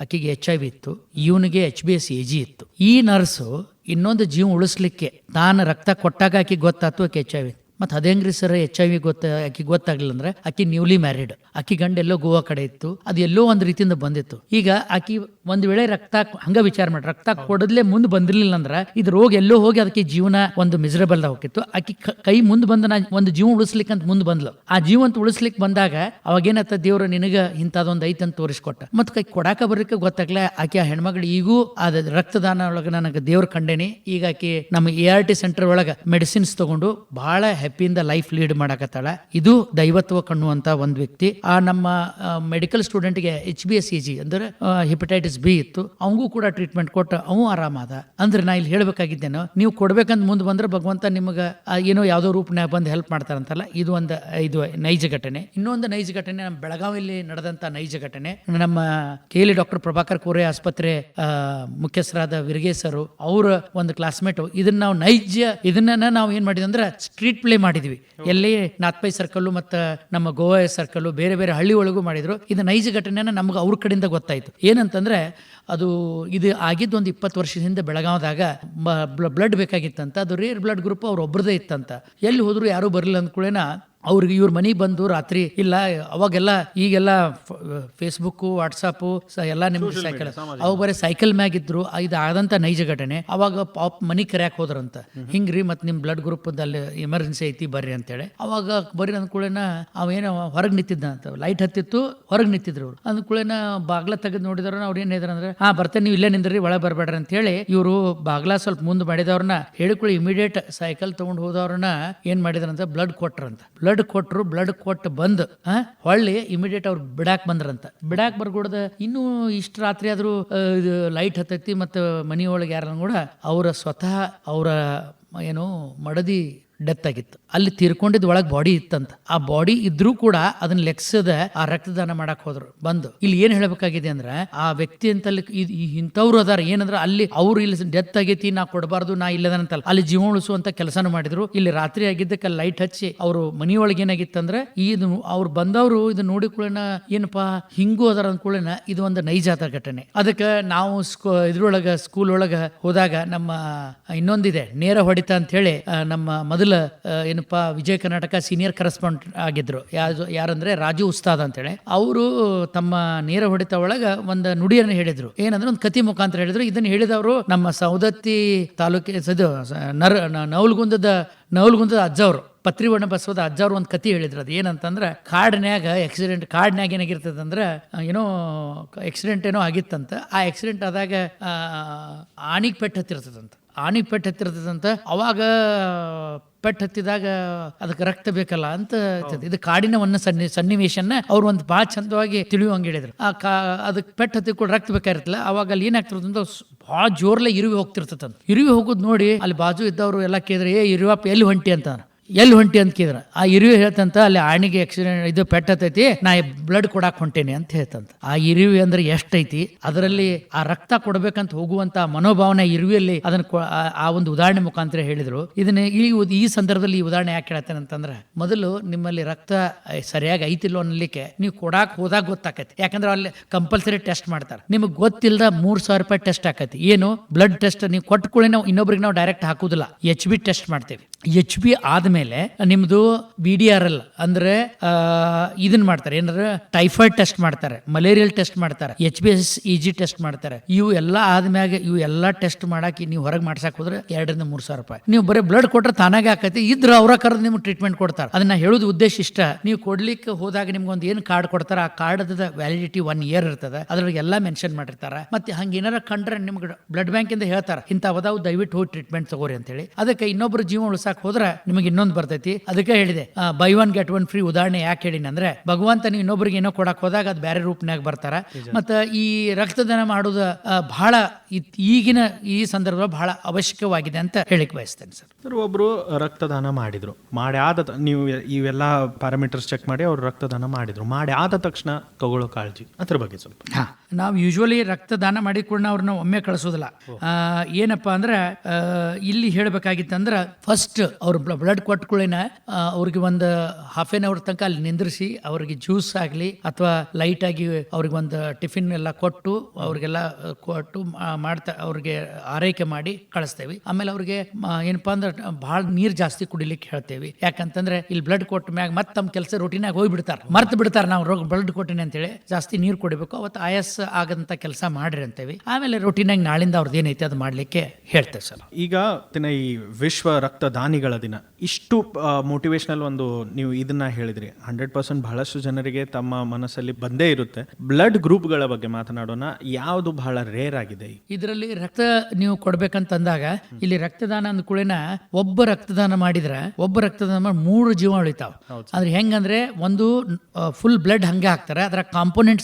ಆಕಿಗೆ HIV ಇತ್ತು, ಇವನಿಗೆ HbS-AG ಇತ್ತು. ಈ ನರ್ಸು ಇನ್ನೊಂದು ಜೀವ ಉಳಿಸ್ಲಿಕ್ಕೆ ತಾನು ರಕ್ತ ಕೊಟ್ಟಾಗ ಆಕಿಗೆ ಗೊತ್ತಾಯ್ತು ಆಕೆ HIV. ಮತ್ತು ಅದೇಂಗ್ರಿ ಸರ್ HIV ಆಕಿ ಗೊತ್ತಾಗ್ಲಿಲ್ಲ ಅಂದ್ರೆ ಆಕಿ ನ್ಯೂಲಿ ಮ್ಯಾರಿಡ್, ಆಕಿ ಗಂಡ ಎಲ್ಲೋ ಗೋವಾ ಕಡೆ ಇತ್ತು, ಅದು ಎಲ್ಲೋ ಒಂದು ರೀತಿಯಿಂದ ಬಂದಿತ್ತು. ಈಗ ಆಕಿ ಒಂದು ವೇಳೆ ರಕ್ತ ಹಂಗ ವಿಚಾರ ಮಾಡಿ ರಕ್ತ ಕೊಡದ್ಲೆ ಮುಂದೆ ಬಂದಿರ್ಲಿಲ್ಲ ಅಂದ್ರೆ ಇದು ರೋಗ ಎಲ್ಲೋ ಹೋಗಿ ಅದಕ್ಕೆ ಜೀವನ ಒಂದು ಮಿಸರಬಲ್ ಹೋಗಿತ್ತು. ಆಕಿ ಕೈ ಮುಂದೆ ಬಂದ ಒಂದು ಜೀವ ಉಳಿಸ್ಲಿಕ್ಕೆ ಅಂತ ಮುಂದೆ ಬಂದ್ಲು. ಆ ಜೀವಂತ ಉಳಿಸ್ಲಿಕ್ಕೆ ಬಂದಾಗ ಅವಾಗೇನತ್ತ ದೇವ್ರು ನಿನಗೆ ಇಂಥದೊಂದು ಐತಂತ ತೋರಿಸ್ಕೊಟ್ಟ. ಮತ್ತು ಕೈ ಕೊಡಾಕ ಬರ್ಲಿಕ್ಕೆ ಗೊತ್ತಾಗ್ಲೇ ಆಕೆ ಆ ಹೆಣ್ಮಗಳು ಈಗೂ ಅದ ರಕ್ತದಾನ ಒಳಗೆ ನನಗೆ ದೇವ್ರು ಕಂಡೇನಿ. ಈಗ ಆಕಿ ನಮ್ಮ ART ಸೆಂಟರ್ ಒಳಗೆ ಮೆಡಿಸಿನ್ಸ್ ತಗೊಂಡು ಬಹಳ ಹ್ಯಾಪಿಯಿಂದ ಲೈಫ್ ಲೀಡ್ ಮಾಡಕತ್ತಾಳ. ಇದು ದೈವತ್ವ ಕಣ್ಣುವಂತ ಒಂದು ವ್ಯಕ್ತಿ. ಆ ನಮ್ಮ ಮೆಡಿಕಲ್ ಸ್ಟೂಡೆಂಟ್ಗೆ HbS-AG ಅಂದ್ರೆ ಹೆಪಟೈಟಿಸ್ B ಇತ್ತು, ಅವಂಗೂ ಕೂಡ ಟ್ರೀಟ್ಮೆಂಟ್ ಕೊಟ್ಟು ಅವು ಆರಾಮಾದ. ಅಂದ್ರೆ ನಾ ಇಲ್ಲಿ ಹೇಳ್ಬೇಕಾಗಿದ್ದೇನೋ, ನೀವು ಕೊಡ್ಬೇಕಂತ ಮುಂದೆ ಬಂದ್ರೆ ಭಗವಂತ ನಿಮ್ಗೆ ಏನೋ ಯಾವುದೋ ರೂಪನ್ಯಾಗ ಬಂದು ಹೆಲ್ಪ್ ಮಾಡ್ತಾರಂತಲ್ಲ. ಇದು ನೈಜ ಘಟನೆ. ಇನ್ನೊಂದು ನೈಜ ಘಟನೆ ನಮ್ಮ ಬೆಳಗಾವಿಯಲ್ಲಿ ನಡೆದಂತ ನೈಜ ಘಟನೆ. ನಮ್ಮ KL ಡಾಕ್ಟರ್ ಪ್ರಭಾಕರ್ ಕೋರೆ ಆಸ್ಪತ್ರೆ ಮುಖ್ಯಸ್ಥರಾದ ವಿರ್ಗೇಸರು ಅವರ ಒಂದು ಕ್ಲಾಸ್ಮೇಟ್. ಇದನ್ನ ನಾವು ಏನ್ ಮಾಡಿದ್ವಿ ಅಂದ್ರೆ ಸ್ಟ್ರೀಟ್ ಪ್ಲೇ ಮಾಡಿದ್ವಿ. ಎಲ್ಲಿ ನಾತ್ಪೈ ಸರ್ಕಲ್ ಮತ್ತು ನಮ್ಮ ಗೋವಾ ಸರ್ಕಲ್ ಬೇರೆ ಬೇರೆ ಹಳ್ಳಿ ಒಳಗೂ ಮಾಡಿದ್ರು. ಇದು ನೈಜ ಘಟನೆನ ನಮ್ಗೆ ಅವ್ರ ಕಡೆಯಿಂದ ಗೊತ್ತಾಯ್ತು. ಏನಂತಂದ್ರೆ ಇದು ಆಗಿದ್ದು ಒಂದು 20 ವರ್ಷದ ಹಿಂದೆ ಬೆಳಗಾವದಾಗ ಬ್ಲಡ್ ಬೇಕಾಗಿತ್ತಂತ. ಅದು ರೇರ್ ಬ್ಲಡ್ ಗ್ರೂಪ್ ಅವ್ರ ಒಬ್ಬರದೇ ಇತ್ತಂತ. ಎಲ್ಲಿ ಹೋದ್ರು ಯಾರು ಬರಲಿಲ್ಲ ಅಂದ್ಕೂಡೇನ ಅವ್ರಿಗೆ ಇವ್ರ ಮನೆಗೆ ಬಂದು ರಾತ್ರಿ ಇಲ್ಲ, ಅವಾಗೆಲ್ಲ ಈಗೆಲ್ಲ ಫೇಸ್ಬುಕ್ ವಾಟ್ಸಪ್ ಎಲ್ಲ ನಿಮ್ಗೆ ಸೈಕಲ್, ಅವಾಗ ಬರೀ ಸೈಕಲ್ ಮ್ಯಾಗಿದ್ರು. ಇದು ಆದಂತ ನೈಜ ಘಟನೆ. ಅವಾಗ ಪಾಪ್ ಮನಿ ಕರ್ಯಾಕ್ ಹೋದ್ರಂತ, ಹಿಂಗ್ರಿ ಮತ್ತೆ ನಿಮ್ ಬ್ಲಡ್ ಗ್ರೂಪ್ ಅಲ್ಲಿ ಎಮರ್ಜೆನ್ಸಿ ಐತಿ ಬರ್ರಿ ಅಂತೇಳಿ. ಅವಾಗ ಬರ್ರಿ ಅಂದ್ಕೂಡೇನ ಅವೇನೋ ಹೊರಗೆ ನಿಂತಿದ್ದ ಅಂತ, ಲೈಟ್ ಹತ್ತಿತ್ತು, ಹೊರಗೆ ನಿಂತಿದ್ರು ಅವ್ರು. ಅಂದ್ಕೂಡೇನ ಬಾಗ್ಲ ತೆಗೆದು ನೋಡಿದವ್ರನ್ನ ಅವ್ರು ಏನ್ ಹೇಳಿದ್ರು ಅಂದ್ರೆ, ಬರ್ತೇನೆ ನೀವು ಇಲ್ಲೇ ನಿಂದ್ರಿ, ಒಳಗೆ ಬರ್ಬೇಡ್ರಿ ಅಂತ ಹೇಳಿ ಇವರು ಬಾಗ್ಲ ಸ್ವಲ್ಪ ಮುಂದೆ ಮಾಡಿದವ್ರನ್ನ ಹೇಳಿಕೊಳ್ಳಿ ಇಮಿಡಿಯೇಟ್ ಸೈಕಲ್ ತಗೊಂಡು ಹೋದವ್ರನ್ನ ಏನ್ ಮಾಡಿದ್ರಂತ ಬ್ಲಡ್ ಕೊಟ್ರಂತ. ಬ್ಲಡ್ ಕೊಟ್ಟು ಬಂದು ಹೊಳ್ಳಿ ಇಮಿಡಿಯೇಟ್ ಅವ್ರು ಬಿಡಾಕ್ ಬಂದ್ರಂತ. ಬಿಡಾಕ್ ಬರ್ಕೊಡ್ದ ಇನ್ನೂ ಇಷ್ಟು ರಾತ್ರಿ ಆದ್ರೂ ಲೈಟ್ ಹತ್ತೈತಿ ಮತ್ತು ಮನಿಯೊಳಗೆ ಯಾರನ್ನ ಕೂಡ ಅವರ ಸ್ವತಃ ಅವರ ಏನು ಮಡದಿ ಡೆತ್ ಆಗಿತ್ತು. ಅಲ್ಲಿ ತೀರ್ಕೊಂಡಿದ್ ಒಳಗೆ ಬಾಡಿ ಇತ್ತಂತ. ಆ ಬಾಡಿ ಇದ್ರೂ ಕೂಡ ಅದನ್ನ ಲೆಕ್ಸದ ಆ ರಕ್ತದಾನ ಮಾಡಕ್ ಹೋದ್ರು ಬಂದು. ಇಲ್ಲಿ ಏನ್ ಹೇಳ್ಬೇಕಾಗಿದೆ ಅಂದ್ರೆ, ಆ ವ್ಯಕ್ತಿ ಅಂತಲ್ಲಿ ಇಂಥವ್ರು ಅದಾರ. ಏನಂದ್ರೆ ಅಲ್ಲಿ ಅವ್ರು ಇಲ್ಲಿ ಡೆತ್ ಆಗೈತಿ, ನಾ ಕೊಡಬಾರ್ದು, ನಾ ಇಲ್ಲದನಂತಲ್ಲ, ಅಲ್ಲಿ ಜೀವ ಉಳಿಸುವಂತ ಕೆಲಸನ ಮಾಡಿದ್ರು. ಇಲ್ಲಿ ರಾತ್ರಿ ಆಗಿದ್ದಕ್ಕೆ ಲೈಟ್ ಹಚ್ಚಿ ಅವರು ಮನಿಯೊಳಗೆ ಏನಾಗಿತ್ತಂದ್ರೆ, ಅವ್ರು ಬಂದವರು ಇದು ನೋಡಿಕೊಳ್ಳೋಣ ಏನಪ್ಪಾ ಹಿಂಗೂ ಅದರ ಅಂದ್ಕೊಳ್ಳೋಣ. ಇದು ಒಂದು ನೈಜಾತ ಘಟನೆ. ಅದಕ್ಕೆ ನಾವು ಇದ್ರೊಳಗ ಸ್ಕೂಲ್ ಒಳಗ ಹೋದಾಗ ನಮ್ಮ ಇನ್ನೊಂದಿದೆ ನೇರ ಹೊಡಿತ ಅಂತ ಹೇಳಿ, ನಮ್ಮ ಮೊದಲ ಏನಪ್ಪಾ ವಿಜಯ ಕರ್ನಾಟಕ ಸೀನಿಯರ್ ಕರೆಸ್ಪಾಂಡೆಂಟ್ ಆಗಿದ್ರು. ಯಾರಂದ್ರೆ ರಾಜು ಉಸ್ತಾದ್ ಅಂತೇಳಿ. ಅವರು ತಮ್ಮ ನೇರ ಹೊಡಿತ ಒಳಗ ಒಂದು ನುಡಿಯನ್ನು ಹೇಳಿದ್ರು. ಏನಂದ್ರೆ ಒಂದು ಕತಿ ಮುಖಾಂತರ ಹೇಳಿದ್ರು. ಇದನ್ನ ಹೇಳಿದವರು ನಮ್ಮ ಸೌದತ್ತಿ ತಾಲೂಕಿ ನವಲ್ಗುಂದದ ಅಜ್ಜವ್ರು, ಪತ್ರಿವಣ್ಣ ಬಸವದ ಅಜ್ಜವ್ರು ಒಂದು ಕತಿ ಹೇಳಿದ್ರು. ಅದು ಏನಂತಂದ್ರೆ, ಕಾಡ್ನ್ಯಾಗ ಏನಾಗಿರ್ತದೆ ಅಂದ್ರೆ, ಏನೋ ಆಕ್ಸಿಡೆಂಟ್ ಏನೋ ಆಗಿತ್ತಂತ. ಆ ಆಕ್ಸಿಡೆಂಟ್ ಆದಾಗ ಆಣಿಗೆ ಪೆಟ್ಟು ಹತ್ತಿರ್ತದಂತ. ಅವಾಗ ಪೆಟ್ಟು ಹತ್ತಿದಾಗ ಅದಕ್ಕೆ ರಕ್ತ ಬೇಕಲ್ಲ ಅಂತ. ಇದು ಕಾಡಿನ ಸನ್ನಿವೇಶನ ಅವ್ರು ಒಂದು ಭಾಳ ಚಂದವಾಗಿ ತಿಳಿಯುವಂಗೆ ಹೇಳಿದ್ರು. ಅದಕ್ಕೆ ಪೆಟ್ಟು ಹತ್ತಿ ಕೂಡ ರಕ್ತ ಬೇಕಾಗಿರ್ತಲ್ಲ. ಅವಾಗ ಅಲ್ಲಿ ಏನಾಗ್ತಿರ್ತಂತ, ಭಾಳ ಜೋರ್ಲೆ ಇರುವಿ ಹೋಗ್ತಿರ್ತದಂತ. ಇರುವಿ ಹೋಗೋದು ನೋಡಿ ಅಲ್ಲಿ ಬಾಜು ಇದ್ದವ್ರು ಎಲ್ಲ ಕೇಳಿದ್ರೆ, ಇರುವಪ್ಪ ಎಲ್ಲಿ ಹೊಂಟಿ ಅಂತ ಕೇಳಿದ್ರ. ಆ ಇರುವಿ ಹೇಳ್ತಂತ, ಅಲ್ಲಿ ಆಣಿಗೆ ಆಕ್ಸಿಡೆಂಟ್ ಇದು ಪೆಟ್ಟತೈತಿ, ನಾ ಬ್ಲಡ್ ಕೊಡಾಕ್ ಹೊಂಟೇನಿ ಅಂತ ಹೇಳ್ತಂತ. ಆ ಇರುವಿ ಅಂದ್ರೆ ಎಷ್ಟೈತಿ, ಅದರಲ್ಲಿ ಆ ರಕ್ತ ಕೊಡ್ಬೇಕಂತ ಹೋಗುವಂತ ಮನೋಭಾವನೆ ಇರುವಿಯಲ್ಲಿ ಅದನ್ನ ಆ ಒಂದು ಉದಾಹರಣೆ ಮುಖಾಂತರ ಹೇಳಿದ್ರು. ಇದನ್ನ ಈ ಸಂದರ್ಭದಲ್ಲಿ ಈ ಉದಾಹರಣೆ ಯಾಕೆ ಹೇಳ್ತೇನೆ ಅಂತಂದ್ರೆ, ಮೊದಲು ನಿಮ್ಮಲ್ಲಿ ರಕ್ತ ಸರಿಯಾಗಿ ಐತಿಲ್ಲೋ ಅನ್ನಲಿಕ್ಕೆ ನೀವು ಕೊಡಾಕ್ ಹೋದಾಗ ಗೊತ್ತಾಕೈತಿ. ಯಾಕಂದ್ರೆ ಅಲ್ಲಿ ಕಂಪಲ್ಸರಿ ಟೆಸ್ಟ್ ಮಾಡ್ತಾರೆ. ನಿಮಗೆ ಗೊತ್ತಿಲ್ಲದ 3,000 ರೂಪಾಯಿ ಟೆಸ್ಟ್ ಆಕೈತಿ. ಏನು ಬ್ಲಡ್ ಟೆಸ್ಟ್ ನೀವು ಕೊಟ್ಟುಕೊಳ್ಳಿ, ನಾವು ಇನ್ನೊಬ್ರಿಗೆ ನಾವು ಡೈರೆಕ್ಟ್ ಹಾಕುದಿಲ್ಲ, HB ಟೆಸ್ಟ್ ಮಾಡ್ತೇವೆ. HB ಆದ್ಮೇಲೆ ನಿಮ್ದು BDRL ಅಂದ್ರೆ ಇದನ್ನ ಮಾಡ್ತಾರೆ, ಏನಂದ್ರೆ ಟೈಫಾಯ್ಡ್ ಟೆಸ್ಟ್ ಮಾಡ್ತಾರೆ, ಮಲೇರಿಯಲ್ ಟೆಸ್ಟ್ ಮಾಡ್ತಾರೆ, HbS-AG ಟೆಸ್ಟ್ ಮಾಡ್ತಾರೆ. ಇವು ಎಲ್ಲ ಆದ್ಮ್ಯಾಗ ಇವು ಎಲ್ಲಾ ಟೆಸ್ಟ್ ಮಾಡಾಕಿ ನೀವು ಹೊರಗೆ ಮಾಡ್ಸಕ್ ಹೋದ್ರೆ 2,000-3,000 ರೂಪಾಯಿ. ನೀವು ಬರೀ ಬ್ಲಡ್ ಕೊಟ್ರೆ ತಾನಾಗೆ ಆಕೈತಿ. ಇದ್ರ ಅವ್ರ ಕರೆದು ನಿಮ್ಗೆ ಟ್ರೀಟ್ಮೆಂಟ್ ಕೊಡ್ತಾರೆ. ಅದನ್ನ ಹೇಳೋದು ಉದ್ದೇಶ ಇಷ್ಟ. ನೀವು ಕೊಡ್ಲಿಕ್ಕೆ ಹೋದಾಗ ನಿಮ್ಗೊಂದು ಏನು ಕಾರ್ಡ್ ಕೊಡ್ತಾರೆ, ಆ ಕಾರ್ಡ್ ವ್ಯಾಲಿಡಿಟಿ 1 year ಇರ್ತದೆ. ಅದ್ರಾಗ ಎಲ್ಲ ಮೆನ್ಷನ್ ಮಾಡಿರ್ತಾರೆ. ಮತ್ತೆ ಹಂಗೇನಾರ ಕಂಡ್ರೆ ನಿಮ್ಗೆ ಬ್ಲಡ್ ಬ್ಯಾಂಕ್ ಇಂದ ಹೇಳ್ತಾರೆ, ಇಂಥವದಾವು ದಯವಿಟ್ಟು ಹೋಗಿ ಟ್ರೀಟ್ಮೆಂಟ್ ತಗೋರಿ ಅಂತ ಹೇಳಿ. ಅದಕ್ಕೆ ಇನ್ನೊಬ್ರು ಜೀವ ಉಳಿಸಾಕ್ ಹೋದ್ರೆ ನಿಮಗೆ ಇನ್ನೊಂದು ಇನ್ನೊಂದು ಬರ್ತೈತಿ. ಅದಕ್ಕೆ ಹೇಳಿದೆ by one get one free ಉದಾಹರಣೆ ಯಾಕೆ ಹೇಳಿನಿ ಅಂದ್ರೆ, ಭಗವಂತ ನೀವು ಇನ್ನೊಬ್ರಿಗೆ ಏನೋ ಕೊಡಕ್ ಹೋದಾಗ ಅದು ಬೇರೆ ರೂಪನಾಗ ಬರ್ತಾರ. ಮತ್ತ ಈ ರಕ್ತದಾನ ಮಾಡೋದು ಬಹಳ ಈಗಿನ ಈ ಸಂದರ್ಭ ಬಹಳ ಅವಶ್ಯಕವಾಗಿದೆ ಅಂತ ಹೇಳಿಕ್ ಬಯಸ್ತೇನೆ ಸರ್. ಸರ್, ಒಬ್ರು ರಕ್ತದಾನ ಮಾಡಿದ್ರು, ಮಾಡಿ ಆದ ನೀವು ಇವೆಲ್ಲ ಪ್ಯಾರಾಮೀಟರ್ಸ್ ಚೆಕ್ ಮಾಡಿ ಅವ್ರು ರಕ್ತದಾನ ಮಾಡಿದ್ರು, ಮಾಡಿ ಆದ ತಕ್ಷಣ ತಗೊಳ್ಳೋ ಕಾಳಜಿ ಅದ್ರ ಬಗ್ಗೆ ಸ್ವಲ್ಪ. ನಾವು ಯೂಶ್ವಲಿ ರಕ್ತದಾನ ಮಾಡಿ ಕೂಡ ಅವ್ರನ್ನ ಒಮ್ಮೆ ಕಳಿಸೋದಿಲ್ಲ. ಏನಪ್ಪಾ ಅಂದ್ರೆ ಇಲ್ಲಿ ಹೇಳ್ಬೇಕಾಗಿತ್ತಂದ್ರ ಫಸ್ಟ್ ಅವ್ರ ಬ್ಲಡ್ ಕೊಟ್ಕೊಳ್ಳಿನ ಅವ್ರಿಗೆ ಒಂದು ಹಾಫ್ ಎನ್ ಅವರ್ ತನಕ ಅಲ್ಲಿ ನಿಂದ್ರಿಸಿ ಅವ್ರಿಗೆ ಜ್ಯೂಸ್ ಆಗಲಿ ಅಥವಾ ಲೈಟ್ ಆಗಿ ಅವ್ರಿಗೆ ಒಂದು ಟಿಫಿನ್ ಎಲ್ಲ ಕೊಟ್ಟು ಅವ್ರಿಗೆಲ್ಲ ಕೊಟ್ಟು ಮಾಡ್ತಾ ಅವ್ರಿಗೆ ಆರೈಕೆ ಮಾಡಿ ಕಳಿಸ್ತೇವೆ. ಆಮೇಲೆ ಅವ್ರಿಗೆ ಏನಪ್ಪಾ ಅಂದ್ರೆ ಬಹಳ ನೀರ್ ಜಾಸ್ತಿ ಕುಡಿಲಿಕ್ಕೆ ಹೇಳ್ತೇವೆ. ಯಾಕಂತಂದ್ರೆ ಇಲ್ಲಿ ಬ್ಲಡ್ ಕೊಟ್ಟ ಮ್ಯಾಗ ಮತ್ತೆ ತಮ್ಮ ಕೆಲಸ ರೋಟಿನಾಗ ಹೋಗ್ಬಿಡ್ತಾರೆ, ಮರ್ತು ಬಿಡ್ತಾರೆ ನಾವು ಬ್ಲಡ್ ಕೊಟ್ಟಿನಿ ಅಂತೇಳಿ. ಜಾಸ್ತಿ ನೀರು ಕುಡಿಬೇಕು, ಅವತ್ತು ಆಯಾಸ ಆಗಂತ ಕೆಲಸ ಮಾಡ್ರಿ ಅಂತೇವಿ. ಆಮೇಲೆ ರೋಟಿನಾಗ ನಾಳಿಂದ ಅವ್ರದ್ದು ಏನೈತೆ ಅದು ಮಾಡ್ಲಿಕ್ಕೆ ಹೇಳ್ತೇವೆ ಸರ್. ಈಗ ಈ ವಿಶ್ವ ರಕ್ತದಾನಿಗಳ ದಿನ ಇಷ್ಟು ಮೋಟಿವೇಶನಲ್ ಒಂದು ನೀವು ಇದನ್ನ ಹೇಳಿದ್ರಿ, 100% ಬಹಳಷ್ಟು ಜನರಿಗೆ ತಮ್ಮ ಮನಸ್ಸಲ್ಲಿ ಬಂದೇ ಇರುತ್ತೆ. ಬ್ಲಡ್ ಗ್ರೂಪ್ಗಳ ಬಗ್ಗೆ ಮಾತನಾಡೋಣ. ಯಾವುದು ಬಹಳ ರೇರ್ ಆಗಿದೆ ಇದರಲ್ಲಿ? ರಕ್ತ ನೀವು ಕೊಡ್ಬೇಕಂತಂದಾಗ ಇಲ್ಲಿ ರಕ್ತದಾನ ಅಂದ್ಕೂಳಿನ ಒಬ್ಬ ರಕ್ತದಾನ ಮಾಡಿದ್ರೆ ಒಬ್ಬ ರಕ್ತದಾನ ಮಾಡಿ 3 ಜೀವ ಉಳಿತಾವ. ಅಂದ್ರೆ ಹೆಂಗಂದ್ರೆ ಒಂದು ಫುಲ್ ಬ್ಲಡ್ ಹಂಗೆ ಹಾಕ್ತಾರೆ, ಅದರ ಕಾಂಪೋನೆಂಟ್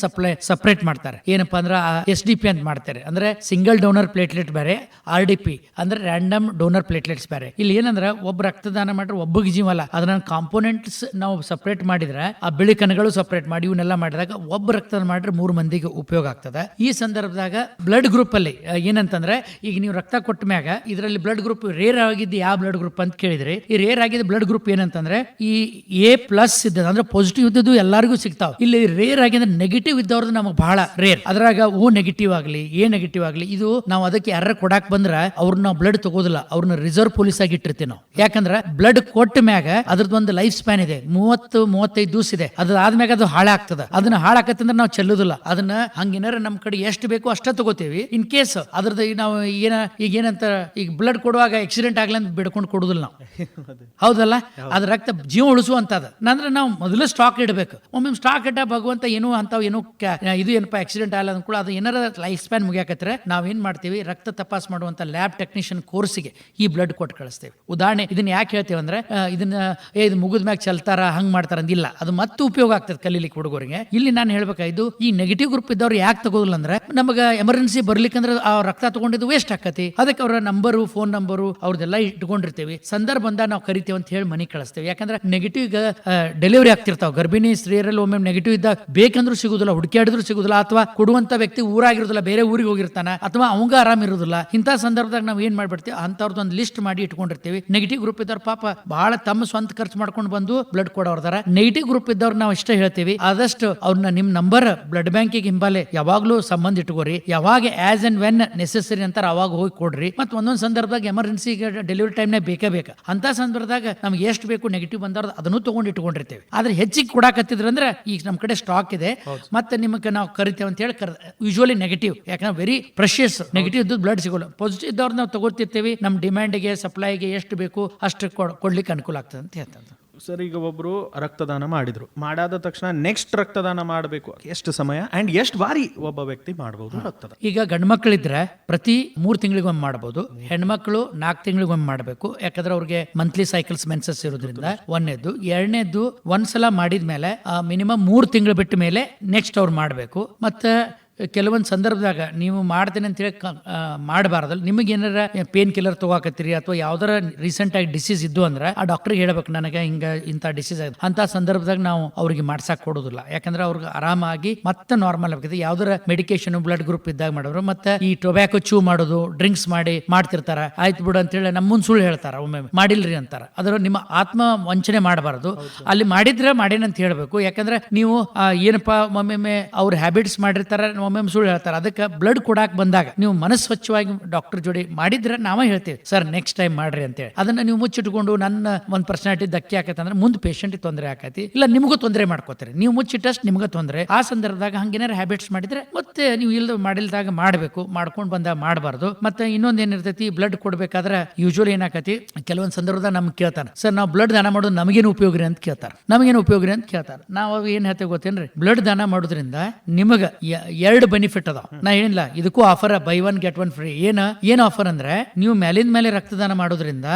ಸಪ್ರೇಟ್ ಮಾಡ್ತಾರೆ. ಏನಪ್ಪಾ ಅಂದ್ರೆ SDP ಅಂತ ಮಾಡ್ತಾರೆ, ಅಂದ್ರೆ ಸಿಂಗಲ್ ಡೋನರ್ ಪ್ಲೇಟ್ಲೆಟ್ ಬೇರೆ, RDP ಅಂದ್ರೆ ರ್ಯಾಂಡಮ್ ಡೋನರ್ ಪ್ಲೇಟ್ಲೆಟ್ಸ್ ಬೇರೆ. ಇಲ್ಲಿ ಏನಂದ್ರೆ ಒಬ್ಬ ರಕ್ತದಾನ ಮಾಡ್ರೆ ಒಬ್ಬಗೆ ಜೀವ ಅಲ್ಲ, ಅದನ್ನ ಕಾಂಪೋನೆಂಟ್ಸ್ ನಾವು ಸಪ್ರೇಟ್ ಮಾಡಿದ್ರೆ ಆ ಬಿಳಿ ಕಣಗಳು ಸಪ್ರೇಟ್ ಮಾಡಿ ಇವನ್ನೆಲ್ಲ ಮಾಡಿದಾಗ ಒಬ್ಬ ರಕ್ತದಾನ ಮಾಡ್ರೆ 3 ಮಂದಿಗೆ ಉಪಯೋಗ ಆಗ್ತದೆ. ಈ ಸಂದರ್ಭದಾಗ ಬ್ಲಡ್ ಗ್ರೂಪ್ ಅಲ್ಲಿ ಏನಂತಂದ್ರೆ, ಈಗ ನೀವು ರಕ್ತ ಕೊಟ್ಟ ಮ್ಯಾಗ ಇದರಲ್ಲಿ ಬ್ಲಡ್ ಗ್ರೂಪ್ ರೇರ್ ಆಗಿದ್ದು ಯಾವ ಬ್ಲಡ್ ಗ್ರೂಪ್ ಅಂತ ಕೇಳಿದ್ರಿ. ಈ ರೇರ್ ಆಗಿದ್ದ ಬ್ಲಡ್ ಗ್ರೂಪ್ ಏನಂತಂದ್ರೆ ಈ A+ ಇದ್ದದ್ದು ಅಂದ್ರೆ ಪಾಸಿಟಿವ್ ಇದ್ದದ್ದು ಎಲ್ಲರಿಗೂ ಸಿಗ್ತಾವ. ಇಲ್ಲಿ ರೇರ್ ಆಗಿದ್ರೆ ನೆಗೆಟಿವ್ ಇದ್ದವ್ರದ್ದು ನಮಗೆ ಬಹಳ ರೇರ್. ಅದ್ರಾಗ O ನೆಗೆಟಿವ್ ಆಗಲಿ A ನೆಗೆಟಿವ್ ಆಗಲಿ, ಇದು ನಾವು ಅದಕ್ಕೆ ಯಾರ ಕೊಡಾಕ್ ಬಂದ್ರೆ ಅವ್ರನ್ನ ನಾವು ಬ್ಲಡ್ ತಗೋದಿಲ್ಲ, ಅವ್ರನ್ನ ರಿಸರ್ವ್ ಪೊಲೀಸ್ ಆಗಿ ಇಟ್ಟಿರ್ತೀವಿ ನಾವು. ಯಾಕಂದ್ರೆ ಬ್ಲಡ್ ಕೊಟ್ಟ ಮ್ಯಾಗ ಅದ್ರದ್ದು ಒಂದು ಲೈಫ್ ಸ್ಪ್ಯಾನ್ ಇದೆ, 30-35 ದಿವಸ ಇದೆ. ಅದಾದ್ಮ್ಯಾಗ ಅದು ಹಾಳಾಗ್ತದೆ. ಅದನ್ನ ಹಾಳಾಕತ್ತಂದ್ರೆ ನಾವು ಚೆಲ್ಲುದಿಲ್ಲ, ಅದನ್ನ ಹಂಗೇನಾರ ನಮ್ ಕಡೆ ಎಷ್ಟು ಬೇಕು ಅಷ್ಟೇ ತಗೋತೀವಿ. ಇನ್ ಕೇಸ್ ಅದ್ರದ್ದು ನಾವು ಏನಂತ ಈಗ ಬ್ಲಡ್ ಕೊಡುವಾಗ ಆಕ್ಸಿಡೆಂಟ್ ಆಗ್ಲಿ ಅಂತ ಬಿಡ್ಕೊಂಡು ಕೊಡುದಿಲ್ಲ ನಾವು, ಹೌದಲ್ಲ? ಅದ್ರ ರಕ್ತ ಜೀವ ಉಳಿಸುವಂತದ ಅಂದ್ರೆ ನಾವು ಮೊದಲು ಸ್ಟಾಕ್ ಇಡಬೇಕು. ಒಮ್ಮೆ ಸ್ಟಾಕ್ ಇಟ್ಟ ಭಗವಂತ ಏನೋ ಅಂತಾವ್ ಏನೋ ಇದು ಏನಪ್ಪಾ ಆಕ್ಸಿಡೆಂಟ್ ಆಗಲ್ಲ ಅಂದ್ಕೂಡ ಅದು ಏನಾರ ಲೈಫ್ ಸ್ಪ್ಯಾನ್ ಮುಗಿಯಾಕತ್ರೆ ನಾವೇನ್ ಮಾಡ್ತೀವಿ, ರಕ್ತ ತಪಾಸ್ ಮಾಡುವಂತ ಲ್ಯಾಬ್ ಟೆಕ್ನಿಷಿಯನ್ ಕೋರ್ಸ್ಗೆ ಈ ಬ್ಲಡ್ ಕೊಟ್ಟು ಕಳಿಸ್ತೇವೆ. ಉದಾಹರಣೆ ಇದನ್ನ ಯಾಕೆ ಹೇಳ್ತೇವೆ ಅಂದ್ರೆ, ಇದನ್ನ ಇದು ಮುಗಿದ ಮ್ಯಾಗ ಚಲ್ತಾರ ಹಂಗ್ ಮಾಡ್ತಾರ ಅಂದಿಲ್ಲ, ಅದು ಮತ್ತೆ ಉಪಯೋಗ ಆಗ್ತದೆ ಕಲೀಲಿಕ್ಕೆ ಹುಡುಗರಿಗೆ. ಇಲ್ಲಿ ನಾನು ಹೇಳ್ಬೇಕಾಯ್ತು, ಈ ನೆಗೆಟಿವ್ ಗ್ರೂಪ್ ಇದ್ದವ್ರು ಯಾಕೆ ತಗೋದಿಲ್ಲ ಅಂದ್ರೆ, ನಮಗೆ ಎಮರ್ಜೆನ್ಸಿ ಬರ್ಲಿಕ್ಕಂದ್ರೆ ಆ ರಕ್ತ ತಗೊಂಡಿದ್ದು ವೇಸ್ಟ್ ಆಕತಿ. ಅದಕ್ಕೆ ಅವರ ನಂಬರು, ಫೋನ್ ನಂಬರು ಅವ್ರದೆಲ್ಲ ಇಟ್ಕೊಂಡಿರ್ತೇವೆ. ಸಂದರ್ಭ ಬಂದಾಗ ನಾವು ಕರಿತೇವೆ ಅಂತ ಹೇಳಿ ಮನೆಗೆ ಕಳಿಸ್ತೇವೆ. ಯಾಕಂದ್ರೆ ನೆಗೆಟಿವ್ ಡೆಲಿವರಿ ಆಗ್ತಿರ್ತಾವ ಗರ್ಭಿಣಿ ಸ್ತ್ರೀಯರಲ್ಲಿ. ಒಮ್ಮೆ ನೆಗೆಟಿವ್ ಇದ್ದಾಗ ಬೇಕಂದ್ರೂ ಸಿಗುದಿಲ್ಲ, ಹುಡುಕಾಡಿದ್ರು ಸಿಗುದಿಲ್ಲ, ಅಥವಾ ಕೊಡುವಂತ ವ್ಯಕ್ತಿ ಊರಾಗಿರೋದಿಲ್ಲ, ಬೇರೆ ಊರಿಗೆ ಹೋಗಿರ್ತಾನ, ಅಥವಾ ಅವಂಗ ಆರಾಮ್ ಇರೋದಿಲ್ಲ. ಇಂಥ ಸಂದರ್ಭದಾಗ ನಾವು ಏನ್ ಮಾಡ್ಬಿಡ್ತೀವಿ, ಅಂತವ್ರದ್ದು ಒಂದು ಲಿಸ್ಟ್ ಮಾಡಿ ಇಟ್ಕೊಂಡಿರ್ತೀವಿ. ನೆಗೆಟಿವ್ ಗ್ರೂಪ್ ಇದ್ದವ್ರು ಪಾಪ ಬಹಳ ತಮ್ಮ ಸ್ವಂತ ಖರ್ಚು ಮಾಡ್ಕೊಂಡು ಬಂದು ಬ್ಲಡ್ ಕೊಡೋರ್ದಾರ. ನೆಗೆಟಿವ್ ಗ್ರೂಪ್ ಇದ್ದವ್ರು ನಾವು ಇಷ್ಟ ಹೇಳ್ತೀವಿ, ಆದಷ್ಟು ಅವ್ರನ್ನ ನಿಮ್ ನಂಬರ್ ಬ್ಲಡ್ ಬ್ಯಾಂಕಿಗೆ ಹಿಂಬಾಲೆ ಯಾವಾಗ್ಲೂ ಸಂಬಂಧ ಇಟ್ಕೋರಿ. ಯಾವಾಗ ಆಸ್ ಅಂಡ್ ವೆನ್ ನೆಸೆಸರಿ ಅಂತಾರ ಅವಾಗ ಹೋಗಿ ಕೊಡ್ರಿ. ಮತ್ತೆ ಒಂದೊಂದು ಸಂದರ್ಭದಾಗ ಎಮರ್ಜೆನ್ಸಿ ಡೆಲಿವರಿ ಟೈಮ್ನಾಗ ಬೇಕೇ ಬೇಕು. ಅಂತ ಸಂದರ್ಭದಾಗ ನಮ್ಗೆ ಎಷ್ಟು ಬೇಕು ನೆಗೆಟಿವ್ ಬಂದವ್ರ ಅದನ್ನು ತಗೊಂಡು ಇಟ್ಕೊಂಡಿರ್ತೇವೆ. ಆದ್ರೆ ಹೆಚ್ಚಿಗೆ ಕೊಡಾಕತ್ತಿದ್ರ ಅಂದ್ರೆ ಈಗ ನಮ್ ಕಡೆ ಸ್ಟಾಕ್ ಇದೆ, ಮತ್ತೆ ನಿಮಗೆ ನಾವು ಕರಿತೇವೆ ಅಂತ ಹೇಳಿ ಯೂಶುವಲಿ ನೆಗೆಟಿವ್, ಯಾಕಂದ್ರೆ ವೆರಿ ಪ್ರೆಷಿಯಸ್. ನೆಗೆಟಿವ್ ಇದ್ದು ಬ್ಲಡ್ ಸಿಗೋಲ್ಲ. ಪಾಸಿಟಿವ್ ಇದ್ದವ್ರು ನಾವು ತಗೋತಿರ್ತೀವಿ, ನಮ್ಮ ಡಿಮ್ಯಾಂಡ್ಗೆ ಸಪ್ಲೈಗೆ ಎಷ್ಟು ಬೇಕು ಅಷ್ಟು ಕೊಡ್ಲಿಕ್ಕೆ ಅನುಕೂಲ ಆಗ್ತದೆ ಅಂತ ಹೇಳ್ತಾರೆ. ಸರ್, ಈಗ ಒಬ್ರು ರಕ್ತದಾನ ಮಾಡಿದ್ರು, ಮಾಡಾದ ತಕ್ಷಣ ನೆಕ್ಸ್ಟ್ ರಕ್ತದಾನ ಮಾಡಬೇಕು, ಎಷ್ಟು ಸಮಯ ಅಂಡ್ ಎಷ್ಟು ಬಾರಿ ಒಬ್ಬ ವ್ಯಕ್ತಿ ಮಾಡಬಹುದು ರಕ್ತದಾನ? ಈಗ ಗಂಡು ಮಕ್ಕಳಿದ್ರೆ ಪ್ರತಿ 3 ತಿಂಗಳಿಗೊಮ್ಮೆ ಮಾಡಬಹುದು, ಹೆಣ್ಮಕ್ಳು 4 ತಿಂಗಳಿಗೊಮ್ಮೆ ಮಾಡಬೇಕು. ಯಾಕಂದ್ರೆ ಅವ್ರಿಗೆ ಮಂತ್ಲಿ ಸೈಕಲ್ಸ್ ಮೆನ್ಸಸ್ ಇರೋದ್ರಿಂದ. ಒಂದನೇದ್ದು. ಎರಡನೇದ್ದು, ಒಂದ್ಸಲ ಮಾಡಿದ್ಮೇಲೆ ಮಿನಿಮಮ್ 3 ತಿಂಗಳು ಬಿಟ್ಟ ಮೇಲೆ ನೆಕ್ಸ್ಟ್ ಅವ್ರು ಮಾಡಬೇಕು. ಮತ್ತೆ ಕೆಲವೊಂದು ಸಂದರ್ಭದಾಗ ನೀವು ಮಾಡ್ತೇನೆ ಅಂತ ಹೇಳಿ ಮಾಡಬಾರ್ದಲ್ಲ. ನಿಮಗೆ ಏನಾರ ಪೇನ್ ಕಿಲ್ಲರ್ ತಗೋಕತ್ತೀರಿ ಅಥವಾ ಯಾವ್ದಾರ ರೀಸೆಂಟ್ ಆಗಿ ಡಿಸೀಸ್ ಇದ್ದು ಅಂದ್ರೆ ಆ ಡಾಕ್ಟರ್ ಹೇಳ್ಬೇಕು, ನನಗೆ ಹಿಂಗ ಇಂಥ ಡಿಸೀಸ್ ಆಗಿದೆ ಅಂತ ಸಂದರ್ಭದಾಗ ನಾವು ಅವ್ರಿಗೆ ಮಾಡ್ಸಕ್ ಕೊಡೋದಿಲ್ಲ. ಯಾಕಂದ್ರೆ ಅವ್ರಿಗೆ ಆರಾಮಾಗಿ ಮತ್ತೆ ನಾರ್ಮಲ್ ಆಗ್ತದೆ. ಯಾವ್ದಾರ ಮೆಡಿಕೇಶನ್ ಬ್ಲಡ್ ಗ್ರೂಪ್ ಇದ್ದಾಗ ಮಾಡೋರು. ಮತ್ತೆ ಈ ಟೊಬ್ಯಾಕೋ ಚೂ ಮಾಡೋದು, ಡ್ರಿಂಕ್ಸ್ ಮಾಡಿ ಮಾಡ್ತಿರ್ತಾರ, ಆಯ್ತು ಬಿಡು ಅಂತ ಹೇಳಿ ನಮ್ಮ ಮುಂದೆ ಸುಳ್ಳು ಹೇಳ್ತಾರ, ಒಮ್ಮೆ ಮಾಡಿಲ್ರಿ ಅಂತಾರ. ಅದ್ರ ನಿಮ್ಮ ಆತ್ಮ ವಂಚನೆ ಮಾಡಬಾರ್ದು. ಅಲ್ಲಿ ಮಾಡಿದ್ರೆ ಮಾಡೇನಂತ ಹೇಳ್ಬೇಕು. ಯಾಕಂದ್ರೆ ನೀವು ಏನಪ್ಪಾ ಒಮ್ಮೊಮ್ಮೆ ಅವ್ರ ಹ್ಯಾಬಿಟ್ಸ್ ಮಾಡಿರ್ತಾರ, ಒಮ್ಮೊಮ್ಮೆ ಸುಳ್ಳು ಹೇಳ್ತಾರೆ. ಅದಕ್ಕೆ ಬ್ಲಡ್ ಕೊಡಾಕ್ ಬಂದಾಗ ನೀವು ಮನಸ್ಸು ಸ್ವಚ್ಛವಾಗಿ ಡಾಕ್ಟರ್ ಜೋಡಿ ಮಾಡಿದ್ರೆ ನಾವೇ ಹೇಳ್ತೀವಿ, ಸರ್ ನೆಕ್ಸ್ಟ್ ಟೈಮ್ ಮಾಡ್ರಿ ಅಂತೇಳಿ. ಅದನ್ನ ನೀವು ಮುಚ್ಚಿಟ್ಕೊಂಡು ನನ್ನ ಒಂದು ಪರ್ಸನಾಲಿಟಿ ಧಕ್ಕೆ ಆಕತ್ತಂದ್ರೆ ಮುಂದೆ ಪೇಷಂಟ್ ತೊಂದರೆ ಆಕತಿ, ಇಲ್ಲ ನಿಮಗೂ ತೊಂದರೆ ಮಾಡ್ಕೋತೀರಿ. ನೀವು ಮುಚ್ಚಿಟ್ಟಷ್ಟು ನಿಮ್ಗೆ ತೊಂದರೆ. ಆ ಸಂದರ್ಭದಾಗ ಹಂಗೇನಾರ ಹ್ಯಾಬಿಟ್ಸ್ ಮಾಡಿದ್ರೆ ಮತ್ತೆ ನೀವು ಮಾಡಿಲ್ದಾಗ ಮಾಡಬೇಕು, ಮಾಡ್ಕೊಂಡು ಬಂದಾಗ ಮಾಡಬಾರ್ದು. ಮತ್ತೆ ಇನ್ನೊಂದು ಏನಿರ್ತೈತಿ, ಬ್ಲಡ್ ಕೊಡ್ಬೇಕಾದ್ರೆ ಯೂಶುವಲಿ ಏನಾಕತಿ, ಕೆಲವೊಂದು ಸಂದರ್ಭದಾಗ ನಮ್ಗೆ ಕೇಳ್ತಾನೆ, ಸರ್ ನಾವು ಬ್ಲಡ್ ದಾನ ಮಾಡೋದು ನಮಗೇನು ಉಪಯೋಗ್ರಿ ಅಂತ ಕೇಳ್ತಾರೆ. ನಮಗೇನು ಉಪಯೋಗ್ರಿ ಅಂತ ಕೇಳ್ತಾರೆ. ನಾವು ಏನ್ ಹೇಳ್ತೇವೆ ಗೊತ್ತೇನ್ರಿ, ಬ್ಲಡ್ ದಾನ ಮಾಡೋದ್ರಿಂದ ನಿಮಗೆ 2 ಬೆನಿಫಿಟ್ ಅದಾವ. ನಾ ಏನಿಲ್ಲ ಇದಕ್ಕೂ ಆಫರ್ ಬೈ 1 get 1 ಫ್ರೀ. ಏನ್ ಆಫರ್ ಅಂದ್ರೆ ನೀವು ಮೇಲಿಂದ ಮೇಲೆ ರಕ್ತದಾನ ಮಾಡೋದ್ರಿಂದ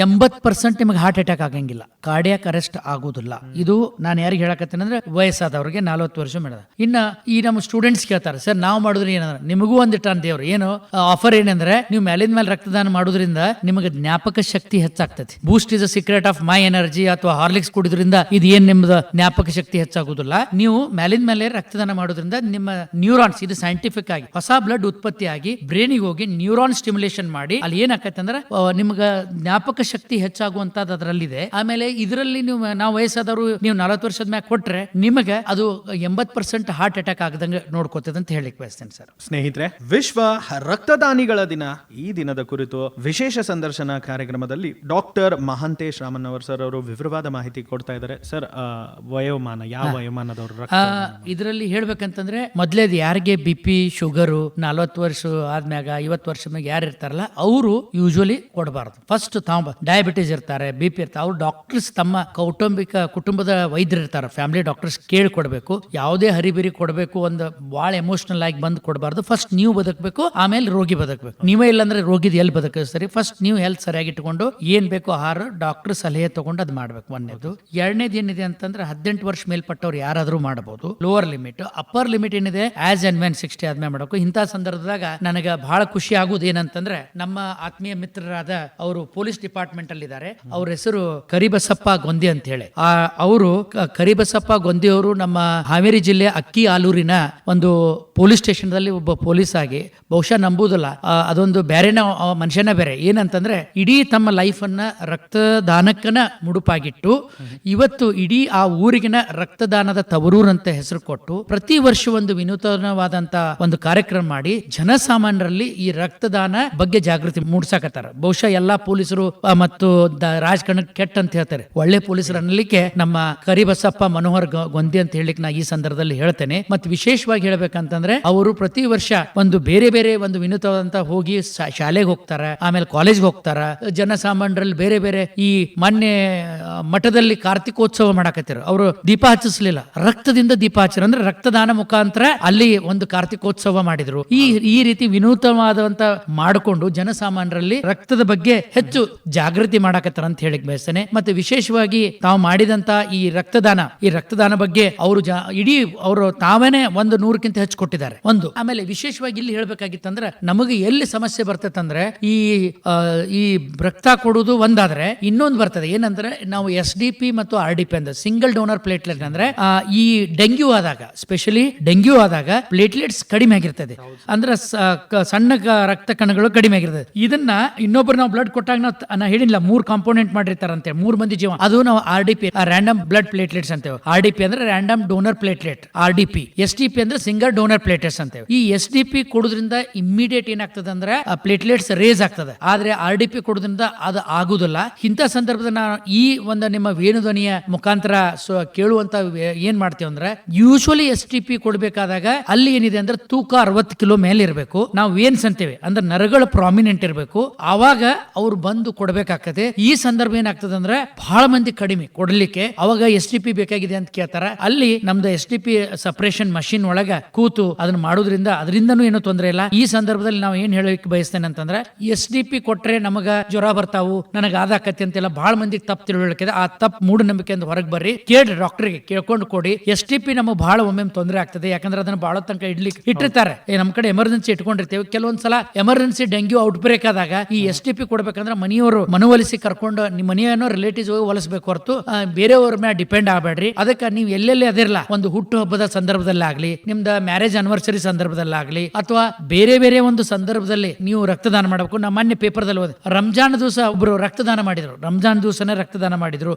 80% ನಿಮಗೆ ಹಾರ್ಟ್ ಅಟ್ಯಾಕ್ ಆಗಂಗಿಲ್ಲ, ಕಾರ್ಡಿಯಾಕ್ ಅರೆಸ್ಟ್ ಆಗುದಿಲ್ಲ. ಇದು ನಾನು ಯಾರಿಗೆ ಹೇಳಕತ್ತೇನೆ ಅಂದ್ರೆ ವಯಸ್ಸಾದವ್ರಿಗೆ 40 ವರ್ಷ ಮೇಡ. ಇನ್ನ ಈ ನಮ್ಮ ಸ್ಟೂಡೆಂಟ್ಸ್ ಕೇಳ್ತಾರೆ, ಸರ್ ನಾವು ಮಾಡಿದ್ರೆ ಏನಂದ್ರೆ ನಿಮಗೂ ಒಂದಿಟ್ಟ ದೇವ್ರು ಏನು ಆಫರ್ ಏನಂದ್ರೆ ನೀವು ಮೇಲಿಂದ ಮೇಲೆ ರಕ್ತದಾನ ಮಾಡೋದ್ರಿಂದ ನಿಮಗೆ ಜ್ಞಾಪಕ ಶಕ್ತಿ ಹೆಚ್ಚಾಗ್ತದೆ. Boost is a secret of my energy ಅಥವಾ ಹಾರ್ಲಿಕ್ಸ್ ಕುಡಿದ್ರಿಂದ ಇದು ಏನ್ ನಿಮ್ದು ಜ್ಞಾಪಕ ಶಕ್ತಿ ಹೆಚ್ಚಾಗುದಿಲ್ಲ. ನೀವು ಮೇಲಿಂದ ಮೇಲೆ ರಕ್ತದಾನ ಮಾಡೋದ್ರಿಂದ ನಿಮ್ಮ ನ್ಯೂರಾನ್ಸ್, ಇದು ಸೈಂಟಿಫಿಕ್ ಆಗಿ ಹೊಸ ಬ್ಲಡ್ ಉತ್ಪತ್ತಿ ಆಗಿ ಬ್ರೈನಿಗೆ ಹೋಗಿ ನ್ಯೂರಾನ್ ಸ್ಟಿಮ್ಯುಲೇಷನ್ ಮಾಡಿ ಅಲ್ಲಿ ಏನಾಕತ್ತೆ ಅಂದ್ರೆ ನಿಮ್ಗೆ ಜ್ಞಾಪಕ ಶಕ್ತಿ ಹೆಚ್ಚಾಗುವಂತದ್ದು ಅದರಲ್ಲಿದೆ. ಆಮೇಲೆ ಇದರಲ್ಲಿ ನಾವು ವಯಸ್ಸಾದವರು ನೀವು 40 ವರ್ಷದ ಮ್ಯಾಗ ಕೊಟ್ರೆ ನಿಮಗೆ ಅದು 80% ಹಾರ್ಟ್ ಅಟ್ಯಾಕ್ ಆಗದಂಗೆ ನೋಡ್ಕೋತದೆ ಅಂತ ಹೇಳಿಕ್ ಬಯಸ್ತೇನೆ ಸರ್. ಸ್ನೇಹಿತರೆ, ವಿಶ್ವ ರಕ್ತದಾನಿಗಳ ದಿನ, ಈ ದಿನದ ಕುರಿತು ವಿಶೇಷ ಸಂದರ್ಶನ ಕಾರ್ಯಕ್ರಮದಲ್ಲಿ ಡಾಕ್ಟರ್ ಮಹಾಂತೇಶ್ ರಾಮಣ್ಣವರ್ ಸರ್ ಅವರು ವಿವರವಾದ ಮಾಹಿತಿ ಕೊಡ್ತಾ ಇದ್ದಾರೆ. ಸರ್, ವಯೋಮಾನ, ಯಾವ ವಯೋಮಾನದವರು ಇದರಲ್ಲಿ ಹೇಳ್ಬೇಕಂತಂದ್ರೆ ಮೊದ್ಲೇದು ಯಾರಿಗೆ BP ಶುಗರು 40 ವರ್ಷ ಆದ್ಮ್ಯಾಗ 50 ವರ್ಷ ಮ್ಯಾಗ ಯಾರು ಇರ್ತಾರಲ್ಲ ಅವರು ಯೂಶುವಲಿ ಕೊಡಬಾರ್ದು. ಫಸ್ಟ್ ತಾವು ಡಯಾಬಿಟೀಸ್ ಇರ್ತಾರೆ, BP ಇರ್ತಾರೆ, ಅವ್ರು ಡಾಕ್ಟರ್ಸ್ ತಮ್ಮ ಕೌಟುಂಬಿಕ ಕುಟುಂಬದ ವೈದ್ಯರು ಇರ್ತಾರೆ, ಫ್ಯಾಮಿಲಿ ಡಾಕ್ಟರ್ಸ್ ಕೇಳಿ ಕೊಡಬೇಕು. ಯಾವುದೇ ಹರಿಬಿರಿ ಕೊಡಬೇಕು, ಒಂದು ಬಹಳ ಎಮೋಷನಲ್ ಆಗಿ ಬಂದು ಕೊಡಬಾರ್ದು. ಫಸ್ಟ್ ನೀವು ಬದುಕಬೇಕು, ಆಮೇಲೆ ರೋಗಿ ಬದುಕಬೇಕು. ನೀವೇ ಇಲ್ಲಾಂದ್ರೆ ರೋಗಿದ ಎಲ್ಲಿ ಬದುಕಿಸ್ತಾರೆ. ಫಸ್ಟ್ ನೀವು ಹೆಲ್ತ್ ಸರಿಯಾಗಿ ಇಟ್ಕೊಂಡು ಏನ್ ಬೇಕು ಆಹಾರ ಡಾಕ್ಟರ್ ಸಲಹೆ ತಗೊಂಡು ಅದು ಮಾಡ್ಬೇಕು. ಒಂದೇದು. ಎರಡನೇದು ಏನಿದೆ ಅಂತಂದ್ರೆ 18 ವರ್ಷ ಮೇಲ್ಪಟ್ಟವ್ರು ಯಾರಾದ್ರೂ ಮಾಡಬಹುದು. ಲೋವರ್ ಲಿಮಿಟ್, ಅಪ್ಪರ್ ಲಿಮಿಟ್ ಏನಿದೆ ಆಸ್ ಅಂಡ್ ವೆನ್ 60 ಆದ್ಮೇಲೆ ಮಾಡಬೇಕು. ಇಂಥ ಸಂದರ್ಭದಾಗ ನನಗೆ ಬಹಳ ಖುಷಿ ಆಗುದು ಏನಂತಂದ್ರೆ ನಮ್ಮ ಆತ್ಮೀಯ ಮಿತ್ರರಾದ ಅವರು ಪೊಲೀಸ್ ಡಿಪಾರ್ಟ್ಮೆಂಟ್ ಅಲ್ಲಿ ಇದ್ದಾರೆ. ಅವ್ರ ಹೆಸರು ಕರಿಬಸಪ್ಪ ಗೊಂದಿ ಅಂತ ಹೇಳಿ. ಅವರು ಕರಿಬಸಪ್ಪ ಗೊಂದಿ ಅವರು ನಮ್ಮ ಹಾವೇರಿ ಜಿಲ್ಲೆ ಅಕ್ಕಿ ಆಲೂರಿನ ಒಂದು ಪೊಲೀಸ್ ಸ್ಟೇಷನ್ ದಲ್ಲಿ ಒಬ್ಬ ಪೊಲೀಸ್ ಆಗಿ, ಬಹುಶಃ ನಂಬುದಿಲ್ಲ, ಅದೊಂದು ಬೇರೆನ ಮನುಷ್ಯನ ಬೇರೆ. ಏನಂತಂದ್ರೆ ಇಡೀ ತಮ್ಮ ಲೈಫ್ ಅನ್ನ ರಕ್ತದಾನಕ್ಕನ ಮುಡುಪಾಗಿಟ್ಟು ಇವತ್ತು ಇಡೀ ಆ ಊರಿಗಿನ ರಕ್ತದಾನದ ತವರೂರ್ ಅಂತ ಹೆಸರು ಕೊಟ್ಟು ಪ್ರತಿ ವರ್ಷ ಒಂದು ವಿನೂತನವಾದಂತ ಒಂದು ಕಾರ್ಯಕ್ರಮ ಮಾಡಿ ಜನಸಾಮಾನ್ಯರಲ್ಲಿ ಈ ರಕ್ತದಾನ ಬಗ್ಗೆ ಜಾಗೃತಿ ಮೂಡಿಸಾಕತ್ತಾರ. ಬಹುಶಃ ಎಲ್ಲಾ ಪೊಲೀಸರು ಮತ್ತು ರಾಜಕಾರಣಕ್ಕೆ ಕೆಟ್ಟ ಅಂತ ಹೇಳ್ತಾರೆ, ಒಳ್ಳೆ ಪೊಲೀಸರು ಅನ್ನಲಿಕ್ಕೆ ನಮ್ಮ ಕರಿಬಸಪ್ಪ ಮನೋಹರ್ ಗೊಂದಿ ಅಂತ ಹೇಳಿಕ್ ನಾ ಈ ಸಂದರ್ಭದಲ್ಲಿ ಹೇಳ್ತೇನೆ. ಮತ್ತು ವಿಶೇಷವಾಗಿ ಹೇಳ್ಬೇಕಂತಂದ್ರೆ ಅವರು ಪ್ರತಿ ವರ್ಷ ಒಂದು ಬೇರೆ ಬೇರೆ ಒಂದು ವಿನೂತವಾದಂತ ಹೋಗಿ ಶಾಲೆಗೆ ಹೋಗ್ತಾರ, ಆಮೇಲೆ ಕಾಲೇಜ್ಗೆ ಹೋಗ್ತಾರ. ಜನಸಾಮಾನ್ಯರಲ್ಲಿ ಬೇರೆ ಬೇರೆ ಈ ಮೊನ್ನೆ ಮಠದಲ್ಲಿ ಕಾರ್ತಿಕೋತ್ಸವ ಮಾಡಾಕತ್ತಿರ, ಅವರು ದೀಪ ಹಚ್ಚಿಸ್ಲಿಲ್ಲ, ರಕ್ತದಿಂದ ದೀಪ ಹಚ್ಚಿರ, ಅಂದ್ರೆ ರಕ್ತದಾನ ಮುಖಾಂತರ ಅಲ್ಲಿ ಒಂದು ಕಾರ್ತಿಕೋತ್ಸವ ಮಾಡಿದ್ರು. ಈ ರೀತಿ ವಿನೂತನವಾದಂತ ಮಾಡಿಕೊಂಡು ಜನಸಾಮಾನ್ಯರಲ್ಲಿ ರಕ್ತದ ಬಗ್ಗೆ ಹೆಚ್ಚು ಜಾಗೃತಿ ಮಾಡಾಕತ್ತಾರ ಅಂತ ಹೇಳಿಕ್ ಬಯಸ್ತೇನೆ. ಮತ್ತೆ ವಿಶೇಷವಾಗಿ ತಾವು ಮಾಡಿದಂತ ಈ ರಕ್ತದಾನ ಬಗ್ಗೆ ಅವರು ಇಡೀ ಅವರು ತಾವೇನೆ 100ಕ್ಕಿಂತ ಹೆಚ್ಚು ಕೊಟ್ಟಿದ್ದಾರೆ. ಒಂದು ಆಮೇಲೆ ವಿಶೇಷವಾಗಿ ಇಲ್ಲಿ ಹೇಳ್ಬೇಕಾಗಿತ್ತಂದ್ರೆ ನಮಗೆ ಎಲ್ಲಿ ಸಮಸ್ಯೆ ಬರ್ತೈತಂದ್ರೆ ಈ ರಕ್ತ ಕೊಡುವುದು ಒಂದಾದ್ರೆ ಇನ್ನೊಂದು ಬರ್ತದೆ. ಏನಂದ್ರೆ ನಾವು SDP ಮತ್ತು RDP ಅಂದ್ರೆ ಸಿಂಗಲ್ ಡೋನರ್ ಪ್ಲೇಟ್ಲೆಟ್ ಅಂದ್ರೆ ಈ ಡೆಂಗ್ಯೂ ಆದಾಗ, ಸ್ಪೆಷಲಿ ಡೆಂಗ್ಯೂ ಆದಾಗ ಪ್ಲೇಟ್ಲೆಟ್ಸ್ ಕಡಿಮೆ ಆಗಿರ್ತದೆ, ಅಂದ್ರೆ ಸಣ್ಣ ರಕ್ತ ಕಣಗಳು ಕಡಿಮೆ ಆಗಿರ್ತದೆ. ಇದನ್ನ ಇನ್ನೊಬ್ರು ನಾವು ಬ್ಲಡ್ ಕೊಟ್ಟಾಗ ನಾವು ಹೇಳಿಲ್ಲ 3 ಕಾಂಪೋನೆಂಟ್ ಮಾಡಿರ್ತಾರಂತೆ, 3 ಮಂದಿ ಜೀವ, ಅದು ನಾವು RDP ರ್ಯಾಂಡಮ್ ಬ್ಲಡ್ ಪ್ಲೇಟ್ಲೆಟ್ಸ್ ಅಂತೇವೆ. RDP ಅಂದ್ರೆ random donor platelet, RDP. SDP ಅಂದ್ರೆ ಸಿಂಗಲ್ ಡೋನರ್ ಪ್ಲೇಟ್ಲೆಟ್ಸ್ ಅಂತೇವೆ. ಈ SDP ಕೊಡೋದ್ರಿಂದ ಇಮ್ಮಿಡಿಯೇಟ್ ಏನಾಗ್ತದೆ ಅಂದ್ರೆ ಪ್ಲೇಟ್ಲೆಟ್ಸ್ ರೇಸ್ ಆಗ್ತದೆ, ಆದ್ರೆ RDP ಕೊಡೋದ್ರಿಂದ ಅದು ಆಗುದಿಲ್ಲ. ಇಂಥ ಸಂದರ್ಭದಲ್ಲಿ ನಾವು ಈ ಒಂದು ನಿಮ್ಮ ವೇಣುಧ್ವನಿಯ ಮುಖಾಂತರ ಕೇಳುವಂತ ಏನ್ ಮಾಡ್ತೇವೆ ಅಂದ್ರೆ ಯೂಶುವಲಿ SDP ಕೊಡ್ಬೇಕಾದಾಗ ಅಲ್ಲಿ ಏನಿದೆ ಅಂದ್ರೆ ತೂಕ 60 ಕಿಲೋ ಮೇಲೆ ಇರಬೇಕು. ನಾವು ವೇನ್ಸ್ ಅಂತೇವೆ ಅಂದ್ರೆ ನರಗಳು ಪ್ರಾಮಿನೆಂಟ್ ಇರಬೇಕು, ಆವಾಗ ಅವ್ರು ಬಂದು ಕೊಡ್ಬೇಕಾಗ್ತದೆ. ಈ ಸಂದರ್ಭ ಏನಾಗ್ತದೆ ಅಂದ್ರೆ ಬಹಳ ಮಂದಿ ಕಡಿಮೆ ಕೊಡ್ಲಿಕ್ಕೆ, ಅವಾಗ SDP ಬೇಕಾಗಿದೆ ಅಂತ ಕೇಳ್ತಾರ. ಅಲ್ಲಿ ನಮ್ದು SDP ಸಪರೇಷನ್ ಮಷಿನ್ ಒಳಗ ಕೂತು ಅದನ್ನ ಮಾಡೋದ್ರಿಂದ ಅದರಿಂದನೂ ಏನೂ ತೊಂದರೆ ಇಲ್ಲ. ಈ ಸಂದರ್ಭದಲ್ಲಿ ನಾವು ಏನ್ ಹೇಳಲಿಕ್ಕೆ ಬಯಸ್ತೇನೆ ಅಂತಂದ್ರೆ SDP ಕೊಟ್ರೆ ನಮಗ ಜ್ವರ ಬರ್ತಾವು, ನನಗ ಆದಾಕತಿ ಅಂತೆಲ್ಲ ಬಹಳ ಮಂದಿಗೆ ತಪ್ಪು ತಿಳುವಳಿಕೆ. ಆ ತಪ್ಪು ಮೂಢನಂಬಿಕೆಯಿಂದ ಹೊರಗೆ ಬರ್ರಿ, ಕೇಳ್ರಿ, ಡಾಕ್ಟರ್ಗೆ ಕೇಳ್ಕೊಂಡು ಕೊಡಿ. SDP ನಮಗೆ ಬಹಳ ಒಮ್ಮೆ ತೊಂದರೆ ಆಗ್ತದೆ, ಯಾಕಂದ್ರೆ ಅದನ್ನ ಬಹಳ ತನಕ ಇಟ್ಟಿರ್ತಾರೆ. ನಮ್ ಕಡೆ ಎಮರ್ಜೆನ್ಸಿ ಇಟ್ಕೊಂಡಿರ್ತೇವೆ. ಕೆಲವೊಂದ್ಸಲ ಎಮರ್ಜೆನ್ಸಿ ಡೆಂಗ್ಯೂ ಔಟ್ ಬ್ರೇಕ್ ಆದಾಗ ಈ SDP ಕೊಡ್ಬೇಕಂದ್ರೆ ಮನೆಯವರು ಮನವೊಲಿಸಿ ಕರ್ಕೊಂಡು ನಿಮ್ಮ ಮನೆಯನ್ನೋ ರಿಲೇಟಿವ್ಸ್ ಹೋಗಿ ಹೊಲಿಸಬೇಕು ಹೊರತು ಬೇರೆಯವ್ರ ಮೇಲೆ ಡಿಪೆಂಡ್ ಆಗಬೇಡ್ರಿ. ಅದಕ್ಕೆ ನೀವು ಎಲ್ಲೆಲ್ಲಿ ಅದಿರಲ್ಲ, ಒಂದು ಹುಟ್ಟು ಹಬ್ಬದ ಸಂದರ್ಭದಲ್ಲಾಗ್ಲಿ, ನಿಮ್ದ ಮ್ಯಾರೇಜ್ ಆನಿವರ್ಸರಿ ಸಂದರ್ಭದಲ್ಲಾಗ್ಲಿ, ಅಥವಾ ಬೇರೆ ಬೇರೆ ಒಂದು ಸಂದರ್ಭದಲ್ಲಿ ನೀವು ರಕ್ತದಾನ ಮಾಡಬೇಕು. ನಮ್ಮ ಮೊನ್ನೆ ಪೇಪರ್ದಲ್ಲಿ ಓದಿ ರಂಜಾನ್ ದಿವಸ ಒಬ್ರು ರಕ್ತದಾನ ಮಾಡಿದ್ರು, ರಂಜಾನ್ ದಿವಸನೇ ರಕ್ತದಾನ ಮಾಡಿದ್ರು.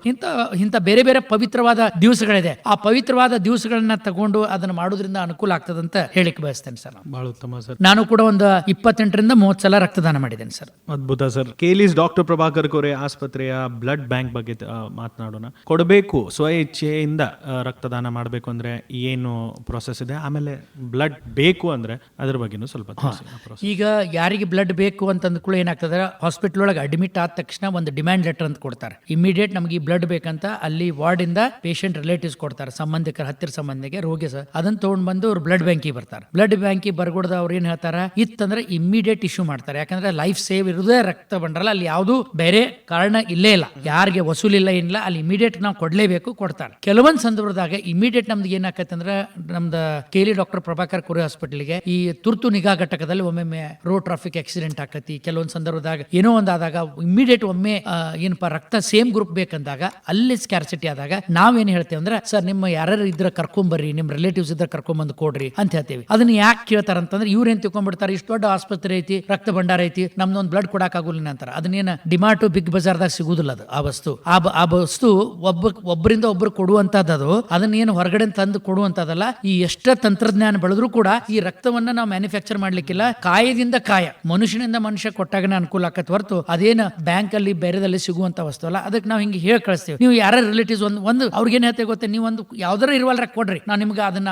ಇಂಥ ಬೇರೆ ಬೇರೆ ಪವಿತ್ರವಾದ ದಿವಸಗಳಿದೆ. ಆ ಪವಿತ್ರವಾದ ದಿವಸಗಳನ್ನ ತಗೊಂಡು ಅದನ್ನ ಮಾಡೋದ್ರಿಂದ ಅನುಕೂಲ ಆಗ್ತದಂತ ಹೇಳಿಕ್ ಬಯಸ್ತೇನೆ ಸರ್. ಬಹಳ ಉತ್ತಮ ಸರ್. ನಾನು ಕೂಡ ಒಂದು 28ರಿಂದ 30 ಸಲ ರಕ್ತದಾನ ಮಾಡಿದ್ದೇನೆ ಸರ್. ಅದ್ಭುತ ಸರ್. ಕೇಲಿಸ್ ಡಾಕ್ಟರ್ ಪ್ರಭಾಕರ್ ಕೋರೆ ಆಸ್ಪತ್ರೆಯ ಬ್ಲಡ್ ಬ್ಯಾಂಕ್ ಬಗ್ಗೆ ಮಾತನಾಡೋಣ. ಕೊಡಬೇಕು, ಸ್ವ ಇಚ್ಛೆಯಿಂದ ರಕ್ತದಾನ ಮಾಡಬೇಕು ಅಂದ್ರೆ ಏನು ಪ್ರೊಸೆಸ್ ಇದೆ, ಆಮೇಲೆ ಬ್ಲಡ್ ಬೇಕು ಅಂದ್ರೆ ಅದ್ರ ಬಗ್ಗೆನೂ ಸ್ವಲ್ಪ ಈಗ ಯಾರಿಗೆ ಬ್ಲಡ್ ಬೇಕು ಅಂತಂದ ಕೂಡ ಏನಾಗ್ತದೆ, ಹಾಸ್ಪಿಟಲ್ ಒಳಗೆ ಅಡ್ಮಿಟ್ ಆದ ತಕ್ಷಣ ಒಂದು ಡಿಮ್ಯಾಂಡ್ ಲೆಟರ್ ಅಂತ ಕೊಡ್ತಾರೆ. ಇಮಿಡಿಯೇಟ್ ನಮಗೆ ಈ ಬ್ಲಡ್ ಬೇಕಂತ ಅಲ್ಲಿ ವಾರ್ಡ್ ಇಂದ ಪೇಷಂಟ್ ರಿಲೇಟಿವ್ಸ್ ಕೊಡ್ತಾರೆ, ಸಂಬಂಧಿಕರ ಹತ್ತಿರ ಸಂಬಂಧಿಗೆ ರೋಗಿ ಸರ್ ಅದನ್ನ ತಗೊಂಡ್ ಬಂದು ಅವ್ರು ಬ್ಲಡ್ ಬ್ಯಾಂಕ್ ಬ್ಯಾಂಕಿಗೆ ಬರ್ತಾರೆ. ಬ್ಲಡ್ ಬ್ಯಾಂಕಿಗೆ ಬರ್ಗೊಡ್ದ ಅವ್ರು ಏನ್ ಹೇಳ್ತಾರ, ಇತ್ತಂದ್ರೆ ಇಮ್ಮಿಡಿಯೇಟ್ ಇಶ್ಯೂ ಮಾಡ್ತಾರೆ. ಯಾಕಂದ್ರೆ ಲೈಫ್ ಸೇವ್ ಇರುದೇ ರಕ್ತ ಬಂಡ್ರಲ್ಲ, ಅಲ್ಲಿ ಯಾವ್ದು ಬೇರೆ ಕಾರಣ ಇಲ್ಲೇ ಇಲ್ಲ, ಯಾರಿಗೆ ವಸೂಲಿಲ್ಲ ಏನಿಲ್ಲ, ಅಲ್ಲಿ ಇಮಿಡಿಯೇಟ್ ನಾವು ಕೊಡ್ಲೇಬೇಕು, ಕೊಡ್ತಾರೆ. ಕೆಲವೊಂದ್ ಸಂದರ್ಭದಾಗ ಇಮಿಡಿಯೇಟ್ ನಮ್ದು ಏನಾಕತ್ತೆ ಅಂದ್ರೆ ನಮ್ದು ಕೇಲಿ ಡಾಕ್ಟರ್ ಪ್ರಭಾಕರ್ ಕೋರೆ ಹಾಸ್ಪಿಟಲ್ಗೆ ಈ ತುರ್ತು ನಿಗಾ ಘಟಕದಲ್ಲಿ ಒಮ್ಮೆ ರೋಡ್ ಟ್ರಾಫಿಕ್ ಆಕ್ಸಿಡೆಂಟ್ ಆಕತಿ. ಕೆಲವೊಂದ್ ಸಂದರ್ಭದಾಗ ಏನೋ ಒಂದಾದಾಗ ಇಮಿಡಿಯೇಟ್ ಒಮ್ಮೆ ಏನಪ್ಪಾ ರಕ್ತ ಸೇಮ್ ಗ್ರೂಪ್ ಬೇಕಂದಾಗ ಅಲ್ಲಿ ಸ್ಕ್ಯಾರ್ಸಿಟಿ ಆದಾಗ ನಾವೇನ್ ಹೇಳ್ತೇವೆ ಅಂದ್ರೆ, ಸರ್ ನಿಮ್ಮ ಯಾರು ಇದ್ರ ಕರ್ಕೊಂಬರ್ರಿ, ನಿಮ್ ರಿಲೇಟಿವ್ಸ್ ಇದ್ರ ಕರ್ಕೊಂಬಂದು ಕೊಡ್ರಿ ಅಂತ ಹೇಳ್ತೇವೆ. ಅದನ್ನ ಯಾಕೆ ಕೇಳ್ತಾರ ಅಂತಂದ್ರೆ ಇವ್ರೇನ್ ತಿಳ್ಕೊಂಡ್ಬಿಡ್ತಾರೆ, ಇಷ್ಟು ದೊಡ್ಡ ಆಸ್ಪತ್ರೆ ಐತಿ, ರಕ್ತ ಭಂಡಾರ ಐತಿ, ನಮ್ದೊಂದು ಬ್ಲಡ್ ಕೊಡಕ್ ಆಗುಲ್ಲ ಅಂತಾರ. ಅದನ್ನೇನ ಡಿಮಾರ್ಟ್ ಬಿಗ್ ಬಜಾರ್ದಾಗ ಸಿಗುದಿಲ್ಲ ಅದು. ಆ ವಸ್ತು ಆ ವಸ್ತು ಒಬ್ಬರಿಂದ ಒಬ್ರು ಕೊಡುವಂತದ್ದು, ಅದನ್ನೇನು ಹೊರಗಡೆ ತಂದು ಕೊಡುವಂತದಲ್ಲ. ಈ ಎಷ್ಟ ತಂತ್ರಜ್ಞಾನ ಬೆಳೆದ್ರು ಕೂಡ ಈ ರಕ್ತವನ್ನ ನಾವು ಮ್ಯಾನುಫ್ಯಾಕ್ಚರ್ ಮಾಡ್ಲಿಕ್ಕಿಲ್ಲ. ಕಾಯದಿಂದ ಕಾಯ, ಮನುಷ್ಯನಿಂದ ಮನುಷ್ಯ ಕೊಟ್ಟಾಗನೇ ಅನುಕೂಲ ಆಕತ್ ಹೊರತು ಅದೇನ ಬ್ಯಾಂಕ್ ಅಲ್ಲಿ ಬೇರೆದಲ್ಲಿ ಸಿಗುವಂತ ವಸ್ತು ಅಲ್ಲ. ಅದಕ್ಕೆ ನಾವು ಹಿಂಗೆ ಹೇಳಿ ಕಳಿಸ್ತೀವಿ. ನೀವು ಯಾರ ರಿಲೇಟಿವ್ಸ್ ಒಂದು ಅವ್ರಿಗೆ ಏನ್ ಹೇಳ್ತೇವೆ ಗೊತ್ತೇ, ನೀವು ಒಂದು ಯಾವ್ದಾರ ಇರುವಲ್ರ ಕೊಡ್ರಿ, ನಾವು ನಿಮ್ಗೆ ಅದನ್ನ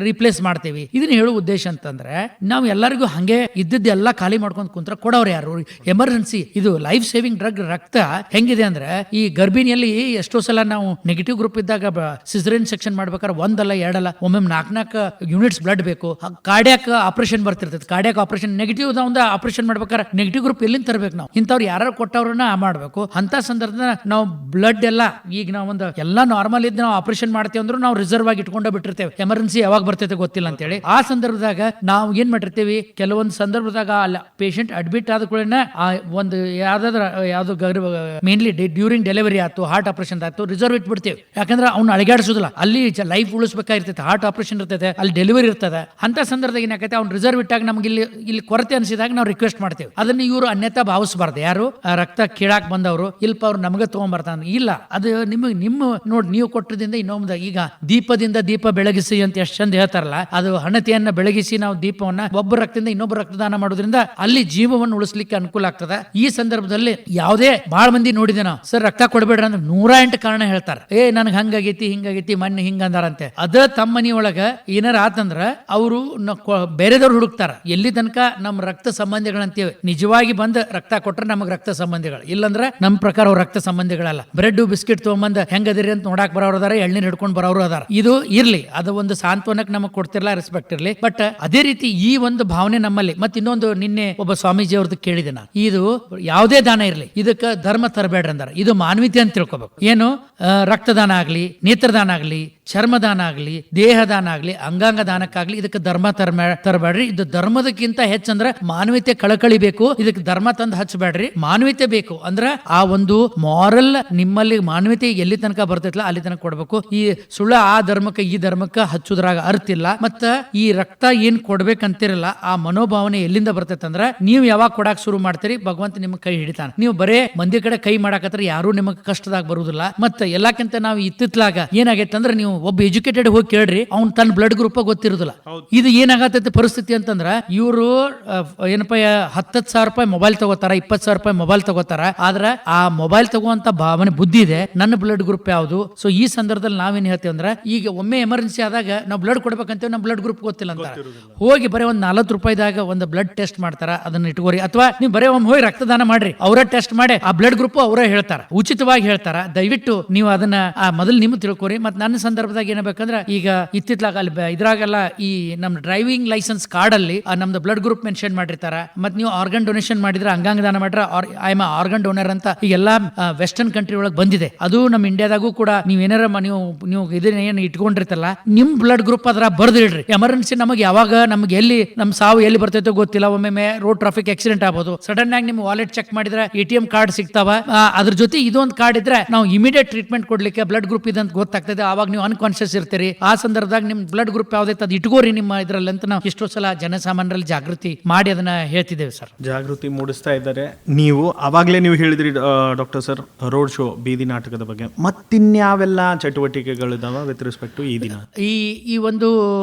ರಿಪ್ಲೇಸ್ ಮಾಡ್ತೇವಿ. ಇದನ್ನ ಹೇಳುವ ಉದ್ದೇಶ ಅಂತಂದ್ರೆ, ನಾವು ಎಲ್ಲರಿಗೂ ಹಂಗೆ ಇದ್ದದ್ದೆಲ್ಲ ಖಾಲಿ ಮಾಡ್ಕೊಂಡು ಕುಂತ್ರ ಕೊಡೋರು ಯಾರು? ಎಮರ್ಜೆನ್ಸಿ ಇದು ಲೈಫ್ ಸೇವಿಂಗ್ ಡ್ರಗ್. ರಕ್ತ ಹೆಂಗಿದೆ ಅಂದ್ರೆ, ಈ ಗರ್ಭಿಣಿಯಲ್ಲಿ ಎಷ್ಟೋ ಸಲ ನಾವು ನೆಗೆಟಿವ್ ಗ್ರೂಪ್ ಇದ್ದಾಗ ಸಿಸೇರಿಯನ್ ಸೆಕ್ಷನ್ ಮಾಡ್ಬೇಕಾದ್ರೆ ಒಂದಲ್ಲ ಎರಡಲ್ಲ ಒಮ್ಮೆ 4 ಯೂನಿಟ್ಸ್ ಬ್ಲಡ್ ಬೇಕು. ಕಾರ್ಡಿಯಾಕ್ ಆಪರೇಷನ್ ಬರ್ತಿರ್ತದೆ, ಕಾರ್ಡಿಯಾಕ್ ಆಪರೇಷನ್ ನೆಗೆಟಿವ್ ಒಂದು ಆಪರೇಷನ್ ಮಾಡ್ಬೇಕಾದ್ರೆ ನೆಗೆಟಿವ್ ಗ್ರೂಪ್ ಎಲ್ಲಿಂದ ತರಬೇಕು? ನಾವು ಇಂಥವ್ರು ಯಾರು ಕೊಟ್ಟವ್ರನ್ನ ಮಾಡ್ಬೇಕು. ಅಂತ ಸಂದರ್ಭದ ನಾವು ಬ್ಲಡ್ ಎಲ್ಲ ಈಗ ನಾವು ಒಂದು ಎಲ್ಲ ನಾರ್ಮಲ್ ಇದ್ದು ನಾವು ಆಪರೇಷನ್ ಮಾಡ್ತೇವೆ ಅಂದ್ರೂ ನಾವು ರಿಸರ್ವ್ ಆಗಿ ಇಟ್ಕೊಂಡ ಬಿಟ್ಟಿರ್ತೇವೆ. ಎಮರ್ಜೆನ್ಸಿ ಯಾವಾಗ ಬರ್ತೈತೆ ಗೊತ್ತಿಲ್ಲ ಅಂತೇಳಿ. ಆ ಸಂದರ್ಭದಾಗ ನಾವು ಏನ್ ಮಾಡಿರ್ತೀವಿ, ಕೆಲವೊಂದು ಸಂದರ್ಭದಾಗ ಅಲ್ಲ ಪೇಷಂಟ್ ಅಡ್ಮಿಟ್ ಆದ ಕೂಡ ಒಂದು ಯಾವ್ದು ಮೇನ್ಲಿ ಡ್ಯೂರಿಂಗ್ ಡೆಲಿವರಿ ಆಯ್ತು, ಹಾರ್ಟ್ ಆಪರೇಷನ್ ಆಯ್ತು, ರಿಸರ್ವ್ ಇಟ್ಬಿಡ್ತೇವೆ. ಯಾಕಂದ್ರೆ ಅವ್ನು ಅಳಿಗಾಡಿಸೋದಿಲ್ಲ, ಅಲ್ಲಿ ಲೈಫ್ ಉಳಿಸಬೇಕಾಗಿರ್ತೈತೆ, ಹಾರ್ಟ್ ಆಪರೇಷನ್ ಇರ್ತೈತೆ, ಅಲ್ಲಿ ಡೆಲಿವರಿ ಇರ್ತದೆ. ಅಂತ ಸಂದರ್ಭದಾಗ ಏನಾಗೈತೆ, ಅವ್ನು ರಿಸರ್ವ್ ಇಟ್ಟಾಗ ನಮ್ಗೆ ಇಲ್ಲಿ ಕೊರತೆ ಅನಿಸಿದಾಗ ನಾವು ರಿಕ್ವೆಸ್ಟ್ ಮಾಡ್ತೇವೆ. ಅದನ್ನ ಇವರು ಅನ್ಯತಾ ಭಾವಿಸಬಾರ್ದು. ಯಾರು ರಕ್ತ ಕೇಳಾಕ್ ಬಂದವರು ಇಲ್ಪ ಅವ್ರು ನಮಗೆ ತಗೊಂಡ್ಬರ್ತಾನ ಇಲ್ಲ, ಅದು ನಿಮ್ಮ ನೋಡಿ ನೀವು ಕೊಟ್ಟದಿಂದ ಇನ್ನೊಂದು. ಈಗ ದೀಪದಿಂದ ದೀಪ ಬೆಳಗಿಸಿ ಅಂತ ಎಷ್ಟು ಚಂದ ಹೇಳ್ತಾರಲ್ಲ, ಅದು ಹಣತೆಯನ್ನ ಬೆಳಗಿಸಿ ನಾವು ದೀಪವನ್ನ ಒಬ್ಬ ರಕ್ತದಿಂದ ಇನ್ನೊಬ್ಬ ರಕ್ತದಾನ ಮಾಡೋದ್ರಿಂದ ಅಲ್ಲಿ ಜೀವವನ್ನು ಉಳಿಸ್ಲಿಕ್ಕೆ ಅನುಕೂಲ ಆಗ್ತದೆ. ಈ ಸಂದರ್ಭದಲ್ಲಿ ಯಾವುದೇ ಬಹಳ ಮಂದಿ ನೋಡಿದೆ ನಾವು, ಸರ್ ರಕ್ತ ಕೊಡಬೇಡ್ರಿ ಅಂದ್ರೆ 108 ಕಾರಣ ಹೇಳ್ತಾರೆ. ನನ್ಗೆ ಹಂಗಾಗೈತಿ ಹಿಂಗಾಗೈತಿ ಮೊನ್ನೆ ಹಿಂಗಂದಾರಂತೆ. ಅದ ತಮ್ಮ ಮನಿಯೊಳಗ ಏನಾರ ಆತಂದ್ರ ಅವರು ಬೇರೆದವ್ರು ಹುಡುಕ್ತಾರ. ಎಲ್ಲಿ ತನಕ ನಮ್ಮ ರಕ್ತ ಸಂಬಂಧಿಗಳಂತೇವೆ ನಿಜವಾಗಿ ಬಂದ ರಕ್ತ ಕೊಟ್ರೆ ನಮಗ್ ರಕ್ತ ಸಂಬಂಧಿಗಳು, ಇಲ್ಲಂದ್ರ ನಮ್ ಪ್ರಕಾರ ಅವ್ರ ರಕ್ತ ಸಂಬಂಧಿಗಳಲ್ಲ. ಬ್ರೆಡ್ ಬಿಸ್ಕಿಟ್ ತಗೊಂಬಂದ ಹೆಂಗದಿರಿ ಅಂತ ನೋಡಾಕ್ ಬರೋರು ಅದಾರ, ಎಳ್ನೀರ್ ಹಿಡ್ಕೊಂಡು ಬರೋರು ಅದಾರ. ಇದು ಇರ್ಲಿ, ಅದು ಒಂದು ಸಾಂತ್ವನಕ್ಕೆ ನಮಗ್ ಕೊಡ್ತಿರ್ಲಾ, ರೆಸ್ಪೆಕ್ಟ್ ಇರ್ಲಿ. ಬಟ್ ಅದೇ ರೀತಿ ಈ ಒಂದು ಭಾವನೆ ನಮ್ಮಲ್ಲಿ. ಮತ್ತೆ ಇನ್ನೊಂದು, ನಿನ್ನೆ ಒಬ್ಬ ಸ್ವಾಮೀಜಿ ಅವ್ರದ್ದು ಕೇಳಿದೆ ನಾನು, ಇದು ಯಾವುದೇ ದಾನ ಇರ್ಲಿ ಇದಕ್ಕ ಧರ್ಮ ತರಬೇಡ್ರಿ ಅಂದಾರ. ಇದು ಮಾನವೀಯತೆ ಅಂತ ತಿಳ್ಕೊಬೇಕು. ಏನು ರಕ್ತದಾನ ಆಗ್ಲಿ, ನೇತ್ರದಾನ ಆಗ್ಲಿ, ಚರ್ಮದಾನ ಆಗ್ಲಿ, ದೇಹದಾನ ಆಗ್ಲಿ, ಅಂಗಾಂಗ ದಾನಕ್ಕಾಗ್ಲಿ ಇದಕ್ಕೆ ಧರ್ಮ ತರಬೇಡ್ರಿ. ಇದು ಧರ್ಮದಕ್ಕಿಂತ ಹೆಚ್ಚಂದ್ರ ಮಾನವೀಯತೆ ಕಳಕಳಿ ಬೇಕು. ಇದಕ್ಕೆ ಧರ್ಮ ತಂದು ಹಚ್ಚಬೇಡ್ರಿ, ಮಾನವೀಯತೆ ಬೇಕು. ಅಂದ್ರ ಆ ಒಂದು ಮಾರಲ್ ನಿಮ್ಮಲ್ಲಿ ಮಾನವೀಯತೆ ಎಲ್ಲಿ ತನಕ ಬರ್ತೈತಲ್ಲ ಅಲ್ಲಿ ತನಕ ಕೊಡ್ಬೇಕು. ಈ ಸುಳ್ಳ ಆ ಧರ್ಮಕ್ಕೆ ಈ ಧರ್ಮಕ್ಕೆ ಹಚ್ಚುದ್ರಾಗ ಅರ್ಥ ಇಲ್ಲ. ಮತ್ತ ಈ ರಕ್ತ ಏನ್ ಕೊಡ್ಬೇಕಂತಿರಲ್ಲ ಆ ಮನೋಭಾವನೆ ಎಲ್ಲಿಂದ ಬರ್ತೈತೆ ಅಂದ್ರ, ನೀವು ಯಾವಾಗ ಕೊಡಾಕ್ ಶುರು ಮಾಡ್ತೀರಿ ಭಗವಂತ ನಿಮ್ಗೆ ಕೈ ಹಿಡಿತಾನ. ನೀವು ಬರೇ ಮಂದಿ ಕಡೆ ಕೈ ಮಾಡಾಕತ್ರ ಯಾರು ನಿಮಗೆ ಕಷ್ಟದಾಗ ಬರುದಿಲ್ಲ. ಮತ್ತೆ ಎಲ್ಲಕ್ಕಿಂತ ನಾವು ಇತ್ತಿತ್ಲಾಗ ಏನಾಗೈತೆ ಅಂದ್ರೆ, ನೀವು ಒಬ್ಬ ಎಜುಕೇಟೆಡ್ ಹೋಗಿ ಕೇಳ್ರಿ, ಅವ್ನ್ ತನ್ನ ಬ್ಲಡ್ ಗ್ರೂಪ್ ಗೊತ್ತಿರುದಿಲ್ಲ. ಇದು ಏನಾಗತ್ತೈತೆ ಪರಿಸ್ಥಿತಿ ಅಂತಂದ್ರ, ಇವರು ಏನಪ್ಪ 10,000 ರೂಪಾಯಿ ಮೊಬೈಲ್ ತಗೋತಾರ, 20,000 ರೂಪಾಯಿ ಮೊಬೈಲ್ ತಗೋತಾರ. ಆದ್ರ ಆ ಮೊಬೈಲ್ ತಗೋಂತ ಭಾವನೆ ಬುದ್ಧಿ ಇದೆ, ನನ್ನ ಬ್ಲಡ್ ಗ್ರೂಪ್ ಯಾವುದು. ಸೊ ಈ ಸಂದರ್ಭದಲ್ಲಿ ನಾವೇನ್ ಹೇಳ್ತೇವೆ ಅಂದ್ರೆ, ಈಗ ಒಮ್ಮೆ ಎಮರ್ಜೆನ್ಸಿ ಆದಾಗ ನಾವು ಬ್ಲಡ್ ಕೊಡ್ಬೇಕಂತೇವೆ, ನಮ್ಮ ಬ್ಲಡ್ ಗ್ರೂಪ್ ಗೊತ್ತಿಲ್ಲ ಅಂತ ಹೋಗಿ ಬರೀ ಒಂದ್ 40 ರೂಪಾಯಿದಾಗ ಒಂದು ಬ್ಲಡ್ ಟೆಸ್ಟ್ ಮಾಡ್ತಾರ, ಅದನ್ನ ಇಟ್ಕೋರಿ. ಅಥವಾ ನೀವು ಬರೀ ಒಮ್ಮೆ ಹೋಗಿ ರಕ್ತದಾನ ಮಾಡ್ರಿ, ಅವರೇ ಟೆಸ್ಟ್ ಮಾಡಿ ಆ ಬ್ಲಡ್ ಗ್ರೂಪ್ ಅವರೇ ಹೇಳ್ತಾರ, ಉಚಿತವಾಗಿ ಹೇಳ್ತಾರ. ದಯವಿಟ್ಟು ನೀವು ಅದನ್ನ ಮೊದಲು ನಿಮ್ಗೆ ತಿಳ್ಕೊರಿ. ಮತ್ತೆ ನನ್ನ ಸಂದರ್ಭದಾಗ ಏನ್ಬೇಕಂದ್ರೆ, ಈಗ ಇತ್ತಿತ್ಲಾಗ ಅಲ್ಲಿ ಇದ್ರಾಗೆಲ್ಲ ಈ ನಮ್ ಡ್ರೈವಿಂಗ್ ಲೈಸೆನ್ಸ್ ಕಾರ್ಡ್ ಅಲ್ಲಿ ನಮ್ದು ಬ್ಲಡ್ ಗ್ರೂಪ್ ಮೆನ್ಷನ್ ಮಾಡಿರ್ತಾರ. ಮತ್ತೆ ನೀವು ಆರ್ಗನ್ ಡೊನೇಷನ್ ಮಾಡಿದ್ರೆ, ಅಂಗಾಂಗ ದಾನ ಮಾಡ್ರೆ ಐ ಆಮ್ ಆರ್ಗನ್ ಡೋನರ್ ಅಂತ ಈಗೆಲ್ಲ ವೆಸ್ಟರ್ನ್ ಕಂಟ್ರಿ ಒಳಗೆ ಬಂದಿದೆ. ಅದು ನಮ್ಮ ಇಂಡಿಯಾದಾಗೂ ಕೂಡ ನೀವು ಏನಾರ ನೀವು ಇದನ್ನ ಏನು ಇಟ್ಕೊಂಡಿರ್ತಲ್ಲ, ನಿಮ್ ಬ್ಲಡ್ ಗ್ರೂಪ್ ಅದ್ರ ಬರ್ದಿಡ್ರಿ. ಎಮರ್ಜೆನ್ಸಿ ನಮಗೆ ಯಾವಾಗ ನಮ್ಗೆ ಎಲ್ಲಿ ನಮ್ ಸಾವು ಎಲ್ಲಿ ಬರ್ತೈತೋ ಗೊತ್ತಿಲ್ಲ. ಒಮ್ಮೆ ರೋಡ್ ಟ್ರಾಫಿಕ್ ಆಕ್ಸಿಡೆಂಟ್ ಆಗ್ಬೋದು, ಸಡನ್ ಆಗಿ ನಿಮ್ ವಾಲೆಟ್ ಚೆಕ್ ಮಾಡಿದ್ರೆ ATM ಕಾರ್ಡ್ ಸಿಗ್ತಾವ. ಅದ್ರ ಜೊತೆ ಇದೊಂದು ಕಾರ್ಡ್ ಇದ್ರೆ ನಾವು ಇಮಿಡಿಯೇಟ್ ಟ್ರೀಟ್ಮೆಂಟ್ ಕೊಡ್ಲಿಕ್ಕೆ ಬ್ಲಡ್ ಗ್ರೂಪ್ ಇದಂತ ಗೊತ್ತಾಗ್ತದೆ. ಅವಾಗ ನೀವು ಅನ್ಕಾನ್ಶಿಯಸ್ ಇರ್ತೀರಿ. ಆ ಸಂದರ್ಭದಾಗ ನಿಮ್ ಬ್ಲಡ್ ಗ್ರೂಪ್ ಯಾವ್ದೈತೆ ಅದು ಇಟ್ಕೋರಿ ನಿಮ್ಮ ಇದ್ರಲ್ಲಿ ಅಂತ ನಾವು ಎಷ್ಟೋ ಸಲ ಜನಸಾಮಾನ್ಯರಲ್ಲಿ ಜಾಗೃತಿ ಮಾಡಿ ಅದನ್ನ ಹೇಳ್ತಿದ್ದೇವೆ ಸರ್. ಜಾಗೃತಿ ಮೂಡಿಸ್ತಾ ಇದ್ದಾರೆ ನೀವು. ಅವಾಗಲೇ ನೀವು ಹೇಳಿದ್ರಿ ಡಾಕ್ಟರ್ ಸರ್, ರೋಡ್ ಶೋ, ಬೀದಿ ನಾಟಕದ ಬಗ್ಗೆ ಮತ್ತಿನ್ಯಾವೆಲ್ಲ ಚಟುವಟಿಕೆಗಳಿದಾವ ವಿತ್ ರೆಸ್ಪೆಕ್ಟ್ ಟು ಈ ದಿನ? ಈ ಒಂದು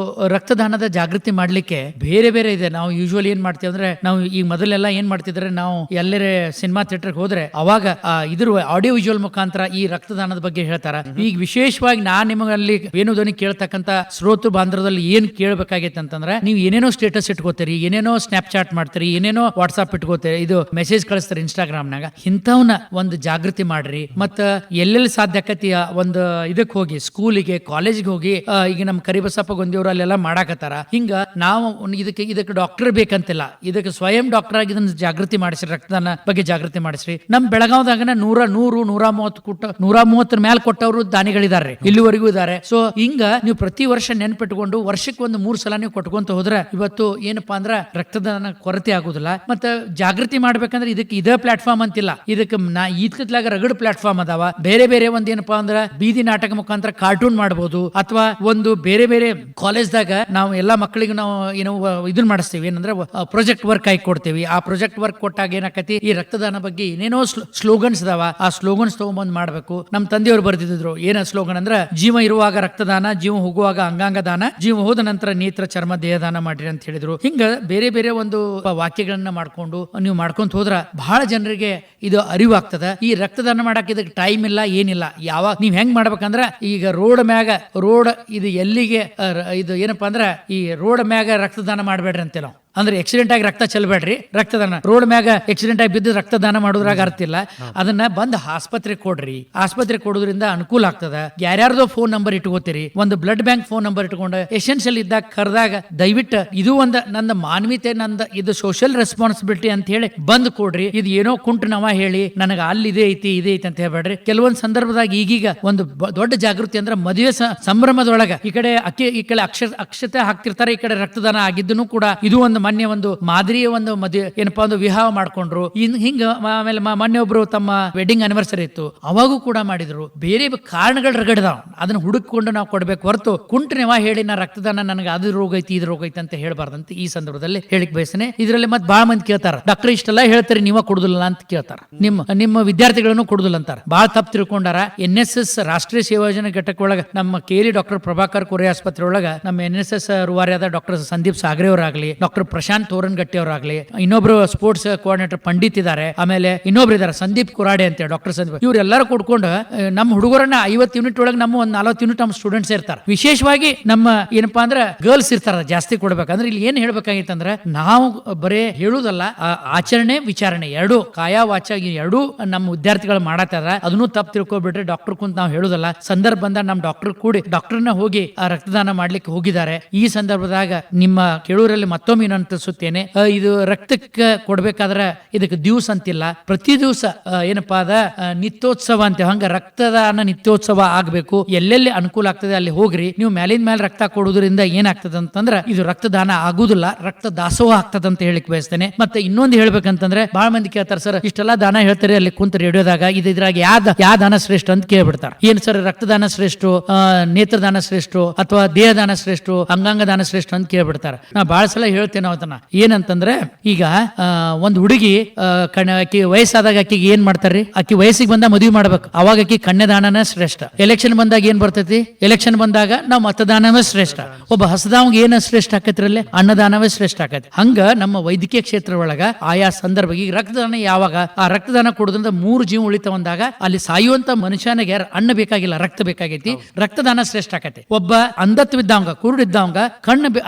ರಕ್ತದಾನದ ಜಾಗೃತಿ ಮಾಡ್ಲಿಕ್ಕೆ ಬೇರೆ ಬೇರೆ ಇದೆ. ನಾವು ಯೂಶುವಲಿ ಏನ್ ಮಾಡ್ತೀವಿ ಅಂದ್ರೆ, ನಾವು ಈಗ ಮೊದಲೆಲ್ಲ ಏನ್ ಮಾಡ್ತಿದ್ರೆ, ನಾವು ಎಲ್ಲರೇ ಸಿನಿಮಾ ಥಿಯೇಟರ್ ಹೋದ್ರೆ ಅವಾಗ ಇದ್ರ ಆಡಿಯೋ ವಿಜುವಲ್ ಮುಖಾಂತರ ಈ ರಕ್ತದಾನದ ಬಗ್ಗೆ ಹೇಳ್ತಾರ. ಈಗ ವಿಶೇಷವಾಗಿ ನಾನ್ ನಿಮಗಲ್ಲಿ ವೇಣುಧ್ವನಿ ಕೇಳ್ತಕ್ಕಂತ ಶ್ರೋತೃ ಬಾಂಧವದಲ್ಲಿ ಏನ್ ಕೇಳ್ಬೇಕಾಗೈತೆ ಅಂತಂದ್ರೆ, ನೀವು ಏನೇನೋ ಸ್ಟೇಟಸ್ ಇಟ್ಕೋತೀರಿ, ಏನೇನೋ ಸ್ನ್ಯಾಪ್ ಚಾಟ್ ಮಾಡ್ತೀರಿ, ಏನೇನೋ ವಾಟ್ಸ್ಆಪ್ ಇಟ್ಕೋತೀರಿ, ಇದು ಮೆಸೇಜ್ ಕಳಿಸ್ತಾರೆ ಇನ್ಸ್ಟಾಗ್ರಾಮ್ನಾಗ. ಇಂಥವ್ನ ಒಂದು ಜಾಗೃತಿ ಮಾಡ್ರಿ. ಮತ್ತ ಎಲ್ಲೆಲ್ಲಿ ಸಾಧ್ಯ ಆಕತಿ ಒಂದು ಇದಕ್ಕೆ ಹೋಗಿ, ಸ್ಕೂಲಿಗೆ, ಕಾಲೇಜ್ಗೆ ಹೋಗಿ, ಈಗ ನಮ್ಮ ಕರಿಬಸಪ್ಪ ಗೊಂದಿಯವರು ಅಲ್ಲೆಲ್ಲ ಎಲ್ಲ ಮಾಡಾಕತ್ತಾರ. ಹಿಂಗ ನಾವು ಇದಕ್ಕೆ ಡಾಕ್ಟರ್ ಬೇಕಂತಿಲ್ಲ, ಇದಕ್ಕೆ ಸ್ವಯಂ ಡಾಕ್ಟರ್ ಆಗಿ ಇದನ್ನ ಜಾಗೃತಿ ಮಾಡಿಸ್ರಿ, ರಕ್ತದಾನ ಬಗ್ಗೆ ಜಾಗೃತಿ ಮಾಡಿಸ್ರಿ. ನಮ್ ಬೆಳಗಾವದಾಗನ 130 ಮೇಲೆ ಕೊಟ್ಟವರು ದಾನಿಗಳಿದ್ದಾರೆ, ಇಲ್ಲಿವರೆಗೂ ಇದ್ದಾರೆ. ಸೊ ಹಿಂಗ ನೀವು ಪ್ರತಿ ವರ್ಷ ನೆನ್ಪಿಟ್ಕೊಂಡು ವರ್ಷಕ್ಕೆ 3 ಸಲ ನೀವು ಕೊಟ್ಕೊಂತ ಹೋದ್ರೆ ಇವತ್ತು ಏನಪ್ಪಾ ಅಂದ್ರ ರಕ್ತದಾನ ಕೊರತೆ ಆಗುದಿಲ್ಲ. ಮತ್ತೆ ಜಾಗೃತಿ ಮಾಡ್ಬೇಕಂದ್ರೆ ಇದಕ್ಕೆ ಇದೇ ಪ್ಲಾಟ್ಫಾರ್ಮ್ ಅಂತಿಲ್ಲ, ಇದಕ್ಕೆ ಈತ್ಲಾಗ ರಗಡ್ ಪ್ಲಾಟ್ಫಾರ್ಮ್ ಅದಾವ. ಬೇರೆ ಬೇರೆ ಒಂದ್ ಏನಪ್ಪಾ ಅಂದ್ರ ಬೀದಿ ನಾಟಕ ಮುಖಾಂತರ ಕಾರ್ಟೂನ್ ಮಾಡಬಹುದು, ಅಥವಾ ಒಂದು ಬೇರೆ ಬೇರೆ ಕಾಲೇಜ್ದಾಗ ನಾವು ಎಲ್ಲಾ ಮಕ್ಕಳಿಗೂ ನಾವು ಏನೋ ಇದನ್ನ ಮಾಡಿಸ್ತೀವಿ, ಏನಂದ್ರೆ ಪ್ರಾಜೆಕ್ಟ್ ವರ್ಕ್ ಆಗಿ ಕೊಡ್ತೀವಿ. ಆ ಪ್ರಾಜೆಕ್ಟ್ ವರ್ಕ್ ಕೊಟ್ಟಾಗ ಏನಾಕತಿ, ಈ ರಕ್ತದಾನ ಬಗ್ಗೆ ಏನೇನೋ ಸ್ಲೋಗನ್ಸ್ ಅದಾವ, ಆ ಸ್ಲೋಗನ್ಸ್ ತಗೊಂಡ್ಬಂದ್ ಮಾಡ್ಬೇಕು. ನಮ್ ತಂದೆಯವರು ಬರ್ದಿದ್ರು ಏನ ಸ್ಲೋಗನ್ ಅಂದ್ರ, ಜೀವ ಇರುವಾಗ ರಕ್ತದಾನ, ಜೀವ ಹೋಗುವಾಗ ಅಂಗಾಂಗ ದಾನ, ಜೀವ ಹೋದ ನಂತರ ನೇತ್ರ ಚರ್ಮ ದೇಹದಾನ ಮಾಡ್ರಿ ಅಂತ ಹೇಳಿದ್ರು. ಹಿಂಗ ಬೇರೆ ಬೇರೆ ಒಂದು ವಾಕ್ಯಗಳನ್ನ ಮಾಡ್ಕೊಂಡು ನೀವು ಮಾಡ್ಕೊಂತ ಹೋದ್ರ ಬಹಳ ಜನರಿಗೆ ಇದು ಅರಿವು ಆಗ್ತದ. ಈ ರಕ್ತದಾನ ಮಾಡಕ್ ಇದಕ್ಕೆ ಟೈಮ್ ಇಲ್ಲ, ಏನಿಲ್ಲ. ಯಾವಾಗ ನೀವ್ ಹೆಂಗ್ ಮಾಡ್ಬೇಕಂದ್ರ, ಈಗ ರೋಡ್ ಇದು ಎಲ್ಲಿಗೆ ಇದು ಏನಪ್ಪಾ ಅಂದ್ರ, ಈ ರೋಡ್ ಮ್ಯಾಗ ರಕ್ತದಾನ ಮಾಡ್ಬೇಡ್ರಿ ಅಂತೇಳಿ ನಾವು ಅಂದ್ರೆ ಆಕ್ಸಿಡೆಂಟ್ ಆಗಿ ರಕ್ತ ಚೆಲ್ಬೇಡ್ರಿ, ರಕ್ತದಾನ ರೋಡ್ ಮ್ಯಾಗ ಆಕ್ಸಿಡೆಂಟ್ ಆಗಿ ಬಿದ್ದು ರಕ್ತದಾನ ಮಾಡೋದ್ರಾಗ ಅರ್ಥ ಇಲ್ಲ. ಅದನ್ನ ಬಂದ್ ಆಸ್ಪತ್ರೆ ಕೊಡ್ರಿ, ಆಸ್ಪತ್ರೆ ಕೊಡೋದ್ರಿಂದ ಅನುಕೂಲ ಆಗ್ತದ. ಯಾರ್ಯಾರ್ದೋ ಫೋನ್ ನಂಬರ್ ಇಟ್ಕೋತೀರಿ, ಒಂದು ಬ್ಲಡ್ ಬ್ಯಾಂಕ್ ಫೋನ್ ನಂಬರ್ ಇಟ್ಕೊಂಡು ಎಸೆನ್ಷಿಯಲ್ ಇದ್ದಾಗ ಕರೆದಾಗ ದಯವಿಟ್ಟು ಇದು ಒಂದು ನನ್ನ ಮಾನವೀಯತೆ, ಇದು ಸೋಷಿಯಲ್ ರೆಸ್ಪಾನ್ಸಿಬಿಲಿಟಿ ಅಂತ ಹೇಳಿ ಬಂದ್ ಕೊಡ್ರಿ. ಇದು ಏನೋ ಕುಂಟು ನವ ಹೇಳಿ ನನಗ ಅಲ್ಲಿ ಇದೇ ಐತಿ ಅಂತ ಹೇಳ್ಬೇಡ್ರಿ. ಕೆಲವೊಂದ್ ಸಂದರ್ಭದಾಗ ಈಗೀಗ ಒಂದು ದೊಡ್ಡ ಜಾಗೃತಿ ಅಂದ್ರೆ ಮದುವೆ ಸಂಭ್ರಮದೊಳಗ ಈ ಕಡೆ ಅಕ್ಷತೆ ಹಾಕ್ತಿರ್ತಾರೆ, ಈ ಕಡೆ ರಕ್ತದಾನ ಆಗಿದ್ದನು ಕೂಡ ಇದು ಒಂದು ಮೊನ್ನೆ ಒಂದು ಮಾದರಿಯ ಒಂದು ಮದುವೆ ಏನಪ್ಪಾ ಒಂದು ವಿವಾಹ ಮಾಡ್ಕೊಂಡ್ರು. ಹಿಂಗ ಆಮೇಲೆ ಮೊನ್ನೆ ಒಬ್ರು ತಮ್ಮ ವೆಡ್ಡಿಂಗ್ ಆನಿವರ್ಸರಿ ಇತ್ತು, ಅವಾಗೂ ಕೂಡ ಮಾಡಿದ್ರು. ಬೇರೆ ಕಾರಣಗಳು ರಗಡ್ದಾವ್, ಅದನ್ನ ಹುಡುಕಿಕೊಂಡು ನಾವು ಕೊಡ್ಬೇಕು ಹೊರತು ಕುಂಟನೆವ ಹೇಳಿ ನಾ ರಕ್ತದಾನ ನನಗೆ ಅದು ರೋಗ ಐತಿ ಇದು ರೋಗ ಐತಿ ಅಂತ ಹೇಳ್ಬಾರ್ದಂತ ಈ ಸಂದರ್ಭದಲ್ಲಿ ಹೇಳಿಕ್ ಬಯಸ್ತೇನೆ. ಇದರಲ್ಲಿ ಮತ್ತೆ ಬಹಳ ಮಂದಿ ಕೇಳ್ತಾರ, ಡಾಕ್ಟರ್ ಇಷ್ಟೆಲ್ಲ ಹೇಳ್ತಾರೆ ನೀವ ಕೊಡುದಿಲ್ಲ ಅಂತ ಕೇಳ್ತಾರ, ನಿಮ್ಮ ವಿದ್ಯಾರ್ಥಿಗಳನ್ನು ಕೊಡುದಿಲ್ಲ ಅಂತಾರ. ಬಹಳ ತಪ್ಪು ತಿಳ್ಕೊಂಡಾರ. NSS ರಾಷ್ಟ್ರೀಯ ಸೇವಾ ಯೋಜನೆ ಘಟಕ ಒಳಗ ನಮ್ಮ KL ಡಾಕ್ಟರ್ ಪ್ರಭಾಕರ್ ಕೋರೆ ಆಸ್ಪತ್ರೆ ಒಳಗ ನಮ್ಮ NSS ರೂವಾರಿಯಾದ ಡಾಕ್ಟರ್ ಸಂದೀಪ್ ಸಾಗರೆ ಅವರಾಗ್ಲಿ, ಡಾಕ್ಟರ್ ಪ್ರಶಾಂತ್ ತೋರನ್ಗಟ್ಟಿ ಅವರಾಗ್ಲಿ, ಇನ್ನೊಬ್ರು ಸ್ಪೋರ್ಟ್ಸ್ ಕೋಆರ್ಡಿನೇಟರ್ ಪಂಡಿತ್ ಇದ್ದಾರೆ, ಆಮೇಲೆ ಇನ್ನೊಬ್ರು ಇದಾರೆ ಸಂದೀಪ್ ಕುರಾಡೆ ಅಂತ ಡಾಕ್ಟರ್ ಸಂದೀಪ್, ಇವರೆಲ್ಲರೂ ಕೂಡ್ಕೊಂಡು ನಮ್ಮ ಹುಡುಗರನ್ನ 50 ಯೂನಿಟ್ ಒಳಗೆ ನಮ್ಮ ಒಂದು 40 ಯೂನಿಟ್ ನಮ್ಮ ಸ್ಟೂಡೆಂಟ್ಸ್ ಇರ್ತಾರೆ. ವಿಶೇಷವಾಗಿ ನಮ್ಮ ಏನಪ್ಪಾ ಅಂದ್ರೆ ಗರ್ಲ್ಸ್ ಇರ್ತಾರ, ಜಾಸ್ತಿ ಕೊಡ್ಬೇಕಂದ್ರೆ ಇಲ್ಲಿ ಏನ್ ಹೇಳ್ಬೇಕಾಗಿತ್ತಂದ್ರೆ ನಾವು ಬರೇ ಹೇಳುದಲ್ಲ, ಆಚರಣೆ ವಿಚಾರಣೆ ಎರಡು, ಕಾಯ ವಾಚ ಎರಡೂ ನಮ್ಮ ವಿದ್ಯಾರ್ಥಿಗಳು ಮಾಡತ್ತಾರ. ಅದನ್ನು ತಪ್ಪು ತಿಳ್ಕೊಬಿಟ್ರೆ ಡಾಕ್ಟರ್ ಕುಂತ ನಾವು ಹೇಳುದಲ್ಲ. ಸಂದರ್ಭ ಬಂದಾಗ ನಮ್ಮ ಡಾಕ್ಟರ್ ಕೂಡಿ ಡಾಕ್ಟರ್ನ ಹೋಗಿ ಆ ರಕ್ತದಾನ ಮಾಡ್ಲಿಕ್ಕೆ ಹೋಗಿದ್ದಾರೆ. ಈ ಸಂದರ್ಭದಾಗ ನಿಮ್ಮ ಕೇಳೂರಲ್ಲಿ ಮತ್ತೊಮ್ಮೆ ಅನಿಸುತ್ತೇನೆ, ಇದು ರಕ್ತಕ್ಕೆ ಕೊಡ್ಬೇಕಾದ್ರೆ ಇದಕ್ಕೆ ದಿವಸ ಅಂತಿಲ್ಲ, ಪ್ರತಿ ದಿವಸ ಏನಪ್ಪಾ ಅದ ನಿತ್ಯೋತ್ಸವ ಅಂತ. ಹಂಗ ರಕ್ತದಾನ ನಿತ್ಯೋತ್ಸವ ಆಗ್ಬೇಕು. ಎಲ್ಲೆಲ್ಲಿ ಅನುಕೂಲ ಆಗ್ತದೆ ಅಲ್ಲಿ ಹೋಗ್ರಿ. ನೀವು ಮೇಲಿನ ಮೇಲೆ ರಕ್ತ ಕೊಡೋದ್ರಿಂದ ಏನಾಗ್ತದೆ ಅಂತಂದ್ರೆ ಇದು ರಕ್ತದಾನ ಆಗುದಿಲ್ಲ, ರಕ್ತ ದಾಸೋಹ ಆಗ್ತದ ಅಂತ ಹೇಳಿಕ್ ಬಯಸ್ತೇನೆ. ಮತ್ತೆ ಇನ್ನೊಂದು ಹೇಳ್ಬೇಕಂತಂದ್ರೆ ಬಹಳ ಮಂದಿ ಕೇಳ್ತಾರೆ, ಸರ್ ಇಷ್ಟೆಲ್ಲಾ ದಾನ ಹೇಳ್ತಾರೆ ಅಲ್ಲಿ ಕುಂತ ರೇಡಿಯೋದಾಗ, ಇದ್ರಾಗ ಯಾವ ದಾನ ಶ್ರೇಷ್ಠ ಅಂತ ಕೇಳ್ಬಿಡ್ತಾರೆ. ಏನ್ ಸರ್ ರಕ್ತದಾನ ಶ್ರೇಷ್ಠ, ನೇತ್ರದಾನ ಶ್ರೇಷ್ಠ, ಅಥವಾ ದೇಹದಾನ ಶ್ರೇಷ್ಠ, ಅಂಗಾಂಗ ದಾನ ಶ್ರೇಷ್ಠ ಅಂತ ಕೇಳ್ಬಿಡ್ತಾರೆ. ನಾ ಬಹಳ ಸಲ ಹೇಳ್ತೇನೆ ಅದನ್ನ. ಏನಂತಂದ್ರೆ ಈಗ ಒಂದ್ ಹುಡುಗಿ ಆಕಿ ವಯಸ್ಸಾದಾಗ ಆಕಿಗೆ ಏನ್ ಮಾಡ್ತಾರ್ರಿ, ಆಕಿ ವಯಸ್ಸಿಗೆ ಬಂದಾಗ ಮದುವೆ ಮಾಡ್ಬೇಕು, ಅವಾಗ ಆಕಿ ಕನ್ಯಾದಾನನ ಶ್ರೇಷ್ಠ. ಎಲೆಕ್ಷನ್ ಬಂದಾಗ ಏನ್ ಬರ್ತೈತಿ, ಎಲೆಕ್ಷನ್ ಬಂದಾಗ ನಾವು ಮತದಾನವೇ ಶ್ರೇಷ್ಠ. ಒಬ್ಬ ಹಸದಾವಂಗ ಏನ ಶ್ರೇಷ್ಠ ಆಕೈತ್ರಲ್ಲಿ, ಅನ್ನದಾನವೇ ಶ್ರೇಷ್ಠ ಆಕೈತಿ. ಹಂಗ ನಮ್ಮ ವೈದ್ಯಕೀಯ ಕ್ಷೇತ್ರ ಒಳಗ ಆಯಾ ಸಂದರ್ಭ ಈಗ ರಕ್ತದಾನ ಯಾವಾಗ ಆ ರಕ್ತದಾನ ಕೊಡೋದ್ರಿಂದ 3 ಜೀವ ಉಳಿತವಂದಾಗ ಅಲ್ಲಿ ಸಾಯುವಂತ ಮನುಷ್ಯನಿಗೆ ಅನ್ನ ಬೇಕಾಗಿಲ್ಲ, ರಕ್ತ ಬೇಕಾಗೈತಿ, ರಕ್ತದಾನ ಶ್ರೇಷ್ಠ ಆಕೈತಿ. ಒಬ್ಬ ಅಂಧತ್ವಿದ್ದವಂಗ ಕುರುಡಿದ್ದವಂಗ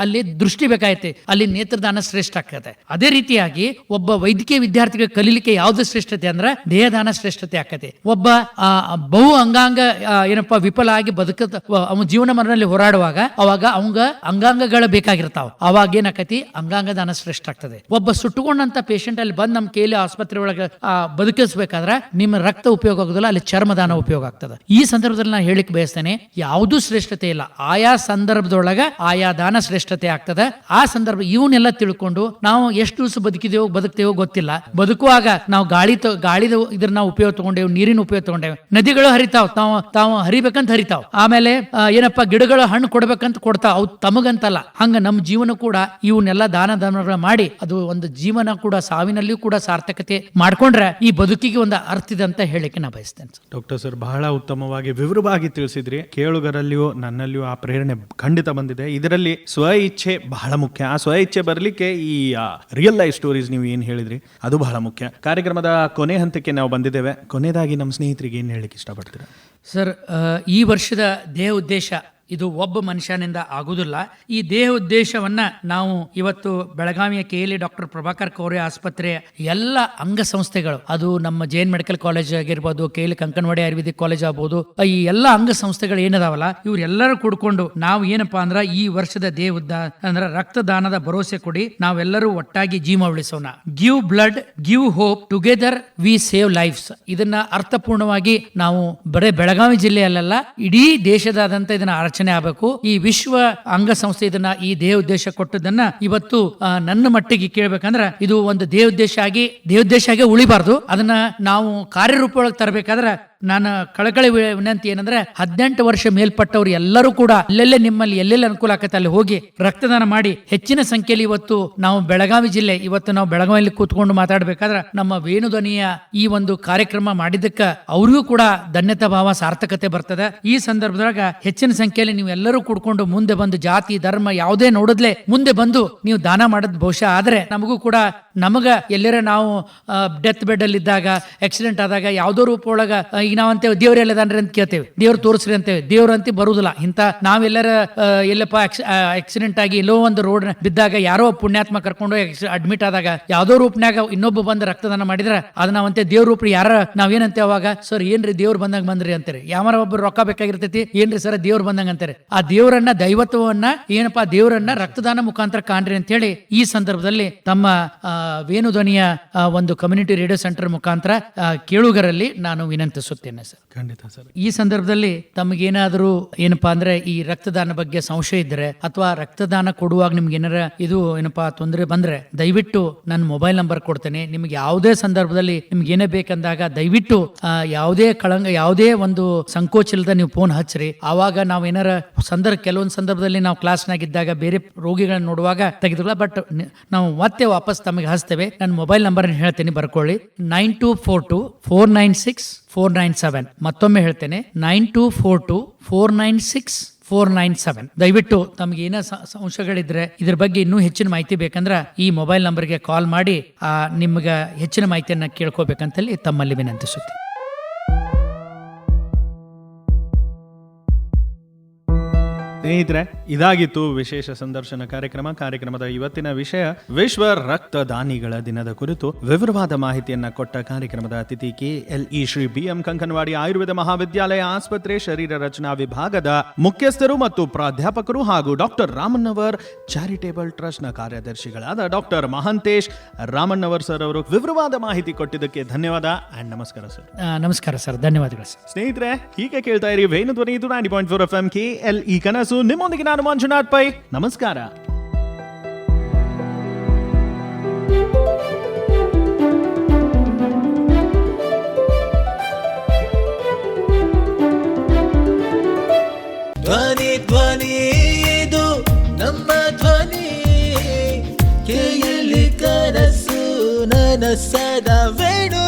ಅಲ್ಲಿ ದೃಷ್ಟಿ ಬೇಕಾಗೈತಿ, ಅಲ್ಲಿ ನೇತ್ರದಾನ ಶ್ರೇಷ್ಠ ಆಕೈತೆ. ಅದೇ ರೀತಿಯಾಗಿ ಒಬ್ಬ ವೈದ್ಯಕೀಯ ವಿದ್ಯಾರ್ಥಿಗೆ ಕಲೀಲಿಕ್ಕೆ ಯಾವ್ದು ಶ್ರೇಷ್ಠತೆ ಅಂದ್ರೆ ದೇಹದಾನ ಶ್ರೇಷ್ಠತೆ ಆಕೈತಿ. ಒಬ್ಬ ಬಹು ಅಂಗಾಂಗ ಏನಪ್ಪಾ ವಿಫಲ ಆಗಿ ಅವನ ಜೀವನ ಮರಣದಲ್ಲಿ ಹೋರಾಡುವಾಗ ಅವಾಗ ಅವಂಗ ಅಂಗಾಂಗಗಳ ಬೇಕಾಗಿರ್ತಾವ, ಅವಾಗ ಏನಾಕತಿ ಅಂಗಾಂಗ ದಾನ ಶ್ರೇಷ್ಠ ಆಗ್ತದೆ. ಒಬ್ಬ ಸುಟ್ಟುಕೊಂಡಂತ ಪೇಷಂಟ್ ಅಲ್ಲಿ ಬಂದ್ ನಮ್ KL ಆಸ್ಪತ್ರೆ ಒಳಗೆ ಬದುಕಿಸ್ಬೇಕಾದ್ರೆ ನಿಮ್ಮ ರಕ್ತ ಉಪಯೋಗ ಆಗುದಿಲ್ಲ, ಅಲ್ಲಿ ಚರ್ಮದಾನ ಉಪಯೋಗ ಆಗ್ತದೆ. ಈ ಸಂದರ್ಭದಲ್ಲಿ ನಾನು ಹೇಳಿಕ್ ಬಯಸ್ತೇನೆ, ಯಾವುದೂ ಶ್ರೇಷ್ಠತೆ ಇಲ್ಲ, ಆಯಾ ಸಂದರ್ಭದೊಳಗ ಆಯಾ ದಾನ ಶ್ರೇಷ್ಠತೆ ಆಗ್ತದೆ. ಆ ಸಂದರ್ಭ ಇವನ್ನೆಲ್ಲ ತಿಳ್ಕೊಂಡು ನಾವು ಎಷ್ಟು ದಿವಸ ಬದುಕ್ತೇವೋ ಗೊತ್ತಿಲ್ಲ. ಬದುಕುವಾಗ ನಾವು ಗಾಳಿದ ಇದ್ರ ನಾವು ಉಪಯೋಗ ತಗೊಂಡೇವು, ನೀರಿನ ಉಪಯೋಗ ತಗೊಂಡೇವು, ನದಿಗಳು ಹರಿತಾವ್, ತಾವು ಹರಿಬೇಕಂತ ಹರಿತಾವ್, ಆಮೇಲೆ ಏನಪ್ಪಾ ಗಿಡಗಳು ಹಣ್ಣು ಕೊಡ್ಬೇಕಂತ ಕೊಡ್ತಾವ್, ಅವು ತಮಗಂತಲ್ಲ. ಹಂಗ ನಮ್ಮ ಜೀವನ ಕೂಡ ಇವನ್ನೆಲ್ಲ ದಾನಗಳು ಮಾಡಿ ಅದು ಒಂದು ಜೀವನ ಕೂಡ ಸಾವಿನಲ್ಲಿಯೂ ಕೂಡ ಸಾರ್ಥಕತೆ ಮಾಡ್ಕೊಂಡ್ರೆ ಈ ಬದುಕಿಗೆ ಒಂದು ಅರ್ಥ ಇದೆ ಅಂತ ಹೇಳಿಕೆ ನಾ ಬಯಸ್ತೇನೆ. ಡಾಕ್ಟರ್ ಸರ್ ಬಹಳ ಉತ್ತಮವಾಗಿ ವಿವರವಾಗಿ ತಿಳಿಸಿದ್ರಿ. ಕೇಳುಗರಲ್ಲಿಯೂ ನನ್ನಲ್ಲಿಯೂ ಆ ಪ್ರೇರಣೆ ಖಂಡಿತ ಬಂದಿದೆ. ಇದರಲ್ಲಿ ಸ್ವ ಇಚ್ಛೆ ಬಹಳ ಮುಖ್ಯ. ಆ ಸ್ವ ಇಚ್ಛೆ ಬರ್ಲಿಕ್ಕೆ ಈ ರಿಯಲ್ ಲೈಫ್ ಸ್ಟೋರೀಸ್ ನೀವು ಏನ್ ಹೇಳಿದ್ರಿ ಅದು ಬಹಳ ಮುಖ್ಯ. ಕಾರ್ಯಕ್ರಮದ ಕೊನೆ ಹಂತಕ್ಕೆ ನಾವು ಬಂದಿದ್ದೇವೆ. ಕೊನೆಯದಾಗಿ ನಮ್ಮ ಸ್ನೇಹಿತರಿಗೆ ಏನ್ ಹೇಳಿಕ್ಕೆ ಇಷ್ಟಪಡ್ತೀರಾ ಸರ್? ಈ ವರ್ಷದ ದೇಹ ಉದ್ದೇಶ ಇದು ಒಬ್ಬ ಮನುಷ್ಯನಿಂದ ಆಗುದಿಲ್ಲ. ಈ ದೇಹ ಉದ್ದೇಶವನ್ನ ನಾವು ಇವತ್ತು ಬೆಳಗಾವಿಯ KLE ಡಾಕ್ಟರ್ ಪ್ರಭಾಕರ್ ಕೋರೆ ಆಸ್ಪತ್ರೆಯ ಎಲ್ಲ ಅಂಗಸಂಸ್ಥೆಗಳು, ಅದು ನಮ್ಮ ಜೈನ್ ಮೆಡಿಕಲ್ ಕಾಲೇಜ್ ಆಗಿರ್ಬೋದು, KLE ಕಂಕನವಾಡಿ ಆಯುರ್ವೇದಿಕ್ ಕಾಲೇಜ್ ಆಗ್ಬೋದು, ಈ ಎಲ್ಲ ಅಂಗಸಂಸ್ಥೆಗಳು ಏನದಾವಲ್ಲ ಇವರೆಲ್ಲರೂ ಕೂಡ್ಕೊಂಡು ನಾವು ಏನಪ್ಪಾ ಅಂದ್ರ ಈ ವರ್ಷದ ಅಂದ್ರ ರಕ್ತದಾನದ ಭರವಸೆ ಕೊಡಿ, ನಾವೆಲ್ಲರೂ ಒಟ್ಟಾಗಿ ಜೀವ ಉಳಿಸೋಣ. Give blood, give hope, together we save lives. ಇದನ್ನ ಅರ್ಥಪೂರ್ಣವಾಗಿ ನಾವು ಬರೇ ಬೆಳಗಾವಿ ಜಿಲ್ಲೆಯಲ್ಲ, ಇಡೀ ದೇಶದಾದ್ಯಂತ ಇದನ್ನ ಆಚರಣೆ ಆಗಬೇಕು. ಈ ವಿಶ್ವ ಅಂಗಸಂಸ್ಥೆ ಇದನ್ನ ಈ ದೇಹ ಉದ್ದೇಶ ಕೊಟ್ಟದನ್ನ ಇವತ್ತು ನನ್ನ ಮಟ್ಟಿಗೆ ಕೇಳ್ಬೇಕಂದ್ರ ಇದು ಒಂದು ದೇಹ ಉದ್ದೇಶ ಆಗಿ ಉಳಿಬಾರ್ದು. ಅದನ್ನ ನಾವು ಕಾರ್ಯರೂಪ ಒಳಗೆ ತರಬೇಕಾದ್ರ ನಾನು ಕಳಕಳಿ ವಿನಂತಿ ಏನಂದ್ರೆ 18 ವರ್ಷ ಮೇಲ್ಪಟ್ಟವ್ರು ಎಲ್ಲರೂ ಕೂಡ ಅಲ್ಲೆಲ್ಲೇ ನಿಮ್ಮಲ್ಲಿ ಎಲ್ಲೆಲ್ಲಿ ಅನುಕೂಲ ಆಕತ್ತೆ ಅಲ್ಲಿ ಹೋಗಿ ರಕ್ತದಾನ ಮಾಡಿ ಹೆಚ್ಚಿನ ಸಂಖ್ಯೆಯಲ್ಲಿ ಇವತ್ತು ನಾವು ಬೆಳಗಾವಿ ಜಿಲ್ಲೆ ನಾವು ಬೆಳಗಾವಿಯಲ್ಲಿ ಕೂತ್ಕೊಂಡು ಮಾತಾಡ್ಬೇಕಾದ್ರೆ ನಮ್ಮ ವೇಣುಧ್ವನಿಯ ಈ ಒಂದು ಕಾರ್ಯಕ್ರಮ ಮಾಡಿದ್ದಕ್ಕ ಅವ್ರಿಗೂ ಕೂಡ ಧನ್ಯತಾ ಭಾವ ಸಾರ್ಥಕತೆ ಬರ್ತದೆ. ಈ ಸಂದರ್ಭದಾಗ ಹೆಚ್ಚಿನ ಸಂಖ್ಯೆಯಲ್ಲಿ ನೀವು ಎಲ್ಲರೂ ಕೂಡ್ಕೊಂಡು ಮುಂದೆ ಬಂದು ಜಾತಿ ಧರ್ಮ ಯಾವುದೇ ನೋಡಿದ್ಲೆ ಮುಂದೆ ಬಂದು ನೀವು ದಾನ ಮಾಡೋದ್ ಬಹುಶಃ ಆದ್ರೆ ನಮಗೂ ಕೂಡ ನಮಗ ಎಲ್ಲರ ನಾವು ಡೆತ್ ಬೆಡ್ ಅಲ್ಲಿ ಇದ್ದಾಗ ಆಕ್ಸಿಡೆಂಟ್ ಆದಾಗ ಯಾವ್ದೋ ರೂಪ ಒಳಗ ಈಗ ನಾವಂತೇವೆ ದೇವ್ರ ಎಲ್ಲದಾನ್ರಿ ಅಂತ ಕೇಳ್ತೇವೆ, ದೇವ್ರು ತೋರಿಸ್ರಿ ಅಂತೇವೆ, ದೇವ್ರ ಅಂತ ಬರುದಿಲ್ಲ. ಇಂತ ನಾವೆಲ್ಲರ ಎಲ್ಲಪ್ಪ ಆಕ್ಸಿಡೆಂಟ್ ಆಗಿ ಎಲ್ಲೋ ಒಂದು ರೋಡ್ ಬಿದ್ದಾಗ ಯಾರೋ ಪುಣ್ಯಾತ್ಮ ಕರ್ಕೊಂಡು ಅಡ್ಮಿಟ್ ಆದಾಗ ಯಾವ್ದೋ ರೂಪನ್ಯಾಗ ಇನ್ನೊಬ್ಬ ಬಂದು ರಕ್ತದಾನ ಮಾಡಿದ್ರೆ ಅದ್ ನಾವಂತೆ ದೇವ್ರ ರೂಪ ಯಾರ ನಾವೇನಂತೇವೆ ಅವಾಗ, ಸರ್ ಏನ್ರಿ ದೇವ್ರು ಬಂದಂಗ ಬಂದ್ರಿ ಅಂತಾರೆ. ಯಾವಾರ ಒಬ್ಬರು ರೊಕ್ಕ ಬೇಕಾಗಿರ್ತೈತಿ, ಏನ್ರಿ ಸರ್ ದೇವ್ರು ಬಂದಂಗ ಅಂತಾರೆ. ಆ ದೇವರನ್ನ ದೈವತ್ವವನ್ನ ಏನಪ್ಪಾ ದೇವರನ್ನ ರಕ್ತದಾನ ಮುಖಾಂತರ ಕಾಣ್ರಿ ಅಂತ ಹೇಳಿ ಈ ಸಂದರ್ಭದಲ್ಲಿ ತಮ್ಮ ವೇಣುಧ್ವನಿಯ ಒಂದು ಕಮ್ಯುನಿಟಿ ರೇಡಿಯೋ ಸೆಂಟರ್ ಮುಖಾಂತರ ಕೇಳುಗರಲ್ಲಿ ನಾನು ವಿನಂತಿಸುತ್ತೇನೆ ಸರ್. ಖಂಡಿತ ಸರ್. ಈ ಸಂದರ್ಭದಲ್ಲಿ ತಮಗೇನಾದರೂ ಏನಪ್ಪಾ ಅಂದ್ರೆ ಈ ರಕ್ತದಾನ ಬಗ್ಗೆ ಸಂಶಯ ಇದ್ರೆ ಅಥವಾ ರಕ್ತದಾನ ಕೊಡುವಾಗ ನಿಮ್ಗೆ ಏನಾರ ಇದು ಏನಪ್ಪಾ ತೊಂದರೆ ಬಂದ್ರೆ ದಯವಿಟ್ಟು ನನ್ನ ಮೊಬೈಲ್ ನಂಬರ್ ಕೊಡ್ತೇನೆ. ನಿಮ್ಗೆ ಯಾವುದೇ ಸಂದರ್ಭದಲ್ಲಿ ನಿಮ್ಗೆ ಏನೇ ಬೇಕಂದಾಗ ದಯವಿಟ್ಟು ಯಾವುದೇ ಒಂದು ಸಂಕೋಚ ಇಲ್ಲದ ನೀವು ಫೋನ್ ಹಚ್ಚ್ರಿ. ಆವಾಗ ನಾವು ಏನಾರ ಕೆಲವೊಂದು ಸಂದರ್ಭದಲ್ಲಿ ನಾವು ಕ್ಲಾಸ್ನಾಗ ಇದ್ದಾಗ ಬೇರೆ ರೋಗಿಗಳನ್ನ ನೋಡುವಾಗ ತೆಗೆದಿಲ್ಲ, ಬಟ್ ನಾವು ಮತ್ತೆ ವಾಪಸ್ ತಮಗೆ ಹಚ್ತೇವೆ. ನನ್ನ ಮೊಬೈಲ್ ನಂಬರ್ ಹೇಳ್ತೇನೆ, ಬರ್ಕೊಳ್ಳಿ. 9242496497. ಮತ್ತೊಮ್ಮೆ ಹೇಳ್ತೇನೆ, 9242496497. ದಯವಿಟ್ಟು ತಮ್ಗೆ ಏನೋ ಸಂಶಯಗಳಿದ್ರೆ ಇದ್ರ ಬಗ್ಗೆ ಇನ್ನೂ ಹೆಚ್ಚಿನ ಮಾಹಿತಿ ಬೇಕಂದ್ರ ಈ ಮೊಬೈಲ್ ನಂಬರ್ಗೆ ಕಾಲ್ ಮಾಡಿ ನಿಮ್ಗೆ ಹೆಚ್ಚಿನ ಮಾಹಿತಿಯನ್ನ ಕೇಳ್ಕೋಬೇಕಂತಲ್ಲಿ ತಮ್ಮಲ್ಲಿ ವಿನಂತಿಸುತ್ತೀನಿ. ಸ್ನೇಹಿತರೆ, ಇದಾಗಿತ್ತು ವಿಶೇಷ ಸಂದರ್ಶನ ಕಾರ್ಯಕ್ರಮದ ಇವತ್ತಿನ ವಿಷಯ ವಿಶ್ವ ರಕ್ತದಾನಿಗಳ ದಿನದ ಕುರಿತು ವಿವರವಾದ ಮಾಹಿತಿಯನ್ನ ಕೊಟ್ಟ ಕಾರ್ಯಕ್ರಮದ ಅತಿಥಿ KLE ಶ್ರೀ BM ಕಂಕನವಾಡಿ ಆಯುರ್ವೇದ ಮಹಾವಿದ್ಯಾಲಯ ಆಸ್ಪತ್ರೆ ಶರೀರ ರಚನಾ ವಿಭಾಗದ ಮುಖ್ಯಸ್ಥರು ಮತ್ತು ಪ್ರಾಧ್ಯಾಪಕರು ಹಾಗೂ ಡಾಕ್ಟರ್ ರಾಮಣ್ಣವರ್ ಚಾರಿಟೇಬಲ್ ಟ್ರಸ್ಟ್ ನ ಕಾರ್ಯದರ್ಶಿಗಳಾದ ಡಾಕ್ಟರ್ ಮಹಾಂತೇಶ್ ರಾಮಣ್ಣವರ್ ಸರ್ ಅವರು ವಿವರವಾದ ಮಾಹಿತಿ ಕೊಟ್ಟಿದ್ದಕ್ಕೆ ಧನ್ಯವಾದ ಅಂಡ್ ನಮಸ್ಕಾರ ಸರ್. ನಮಸ್ಕಾರ ಸರ್, ಧನ್ಯವಾದಗಳು ಸರ್. ಸ್ನೇಹಿತರೆ, ಹೀಗೆ ಕೇಳ್ತಾ ಇರಿ ವೇಣುಧ್ವನಿ 90.4 FM KLE ಕನಸು. ನಿಮ್ಮೊಂದಿಗೆ ನಾನು ಮಂಜುನಾಥ್ ಪೈ. ನಮಸ್ಕಾರ. ಧ್ವನಿ ಇದು ನಮ್ಮ ಧ್ವನಿ, KLE ಕನಸು ನನಸದ ವೇಣು.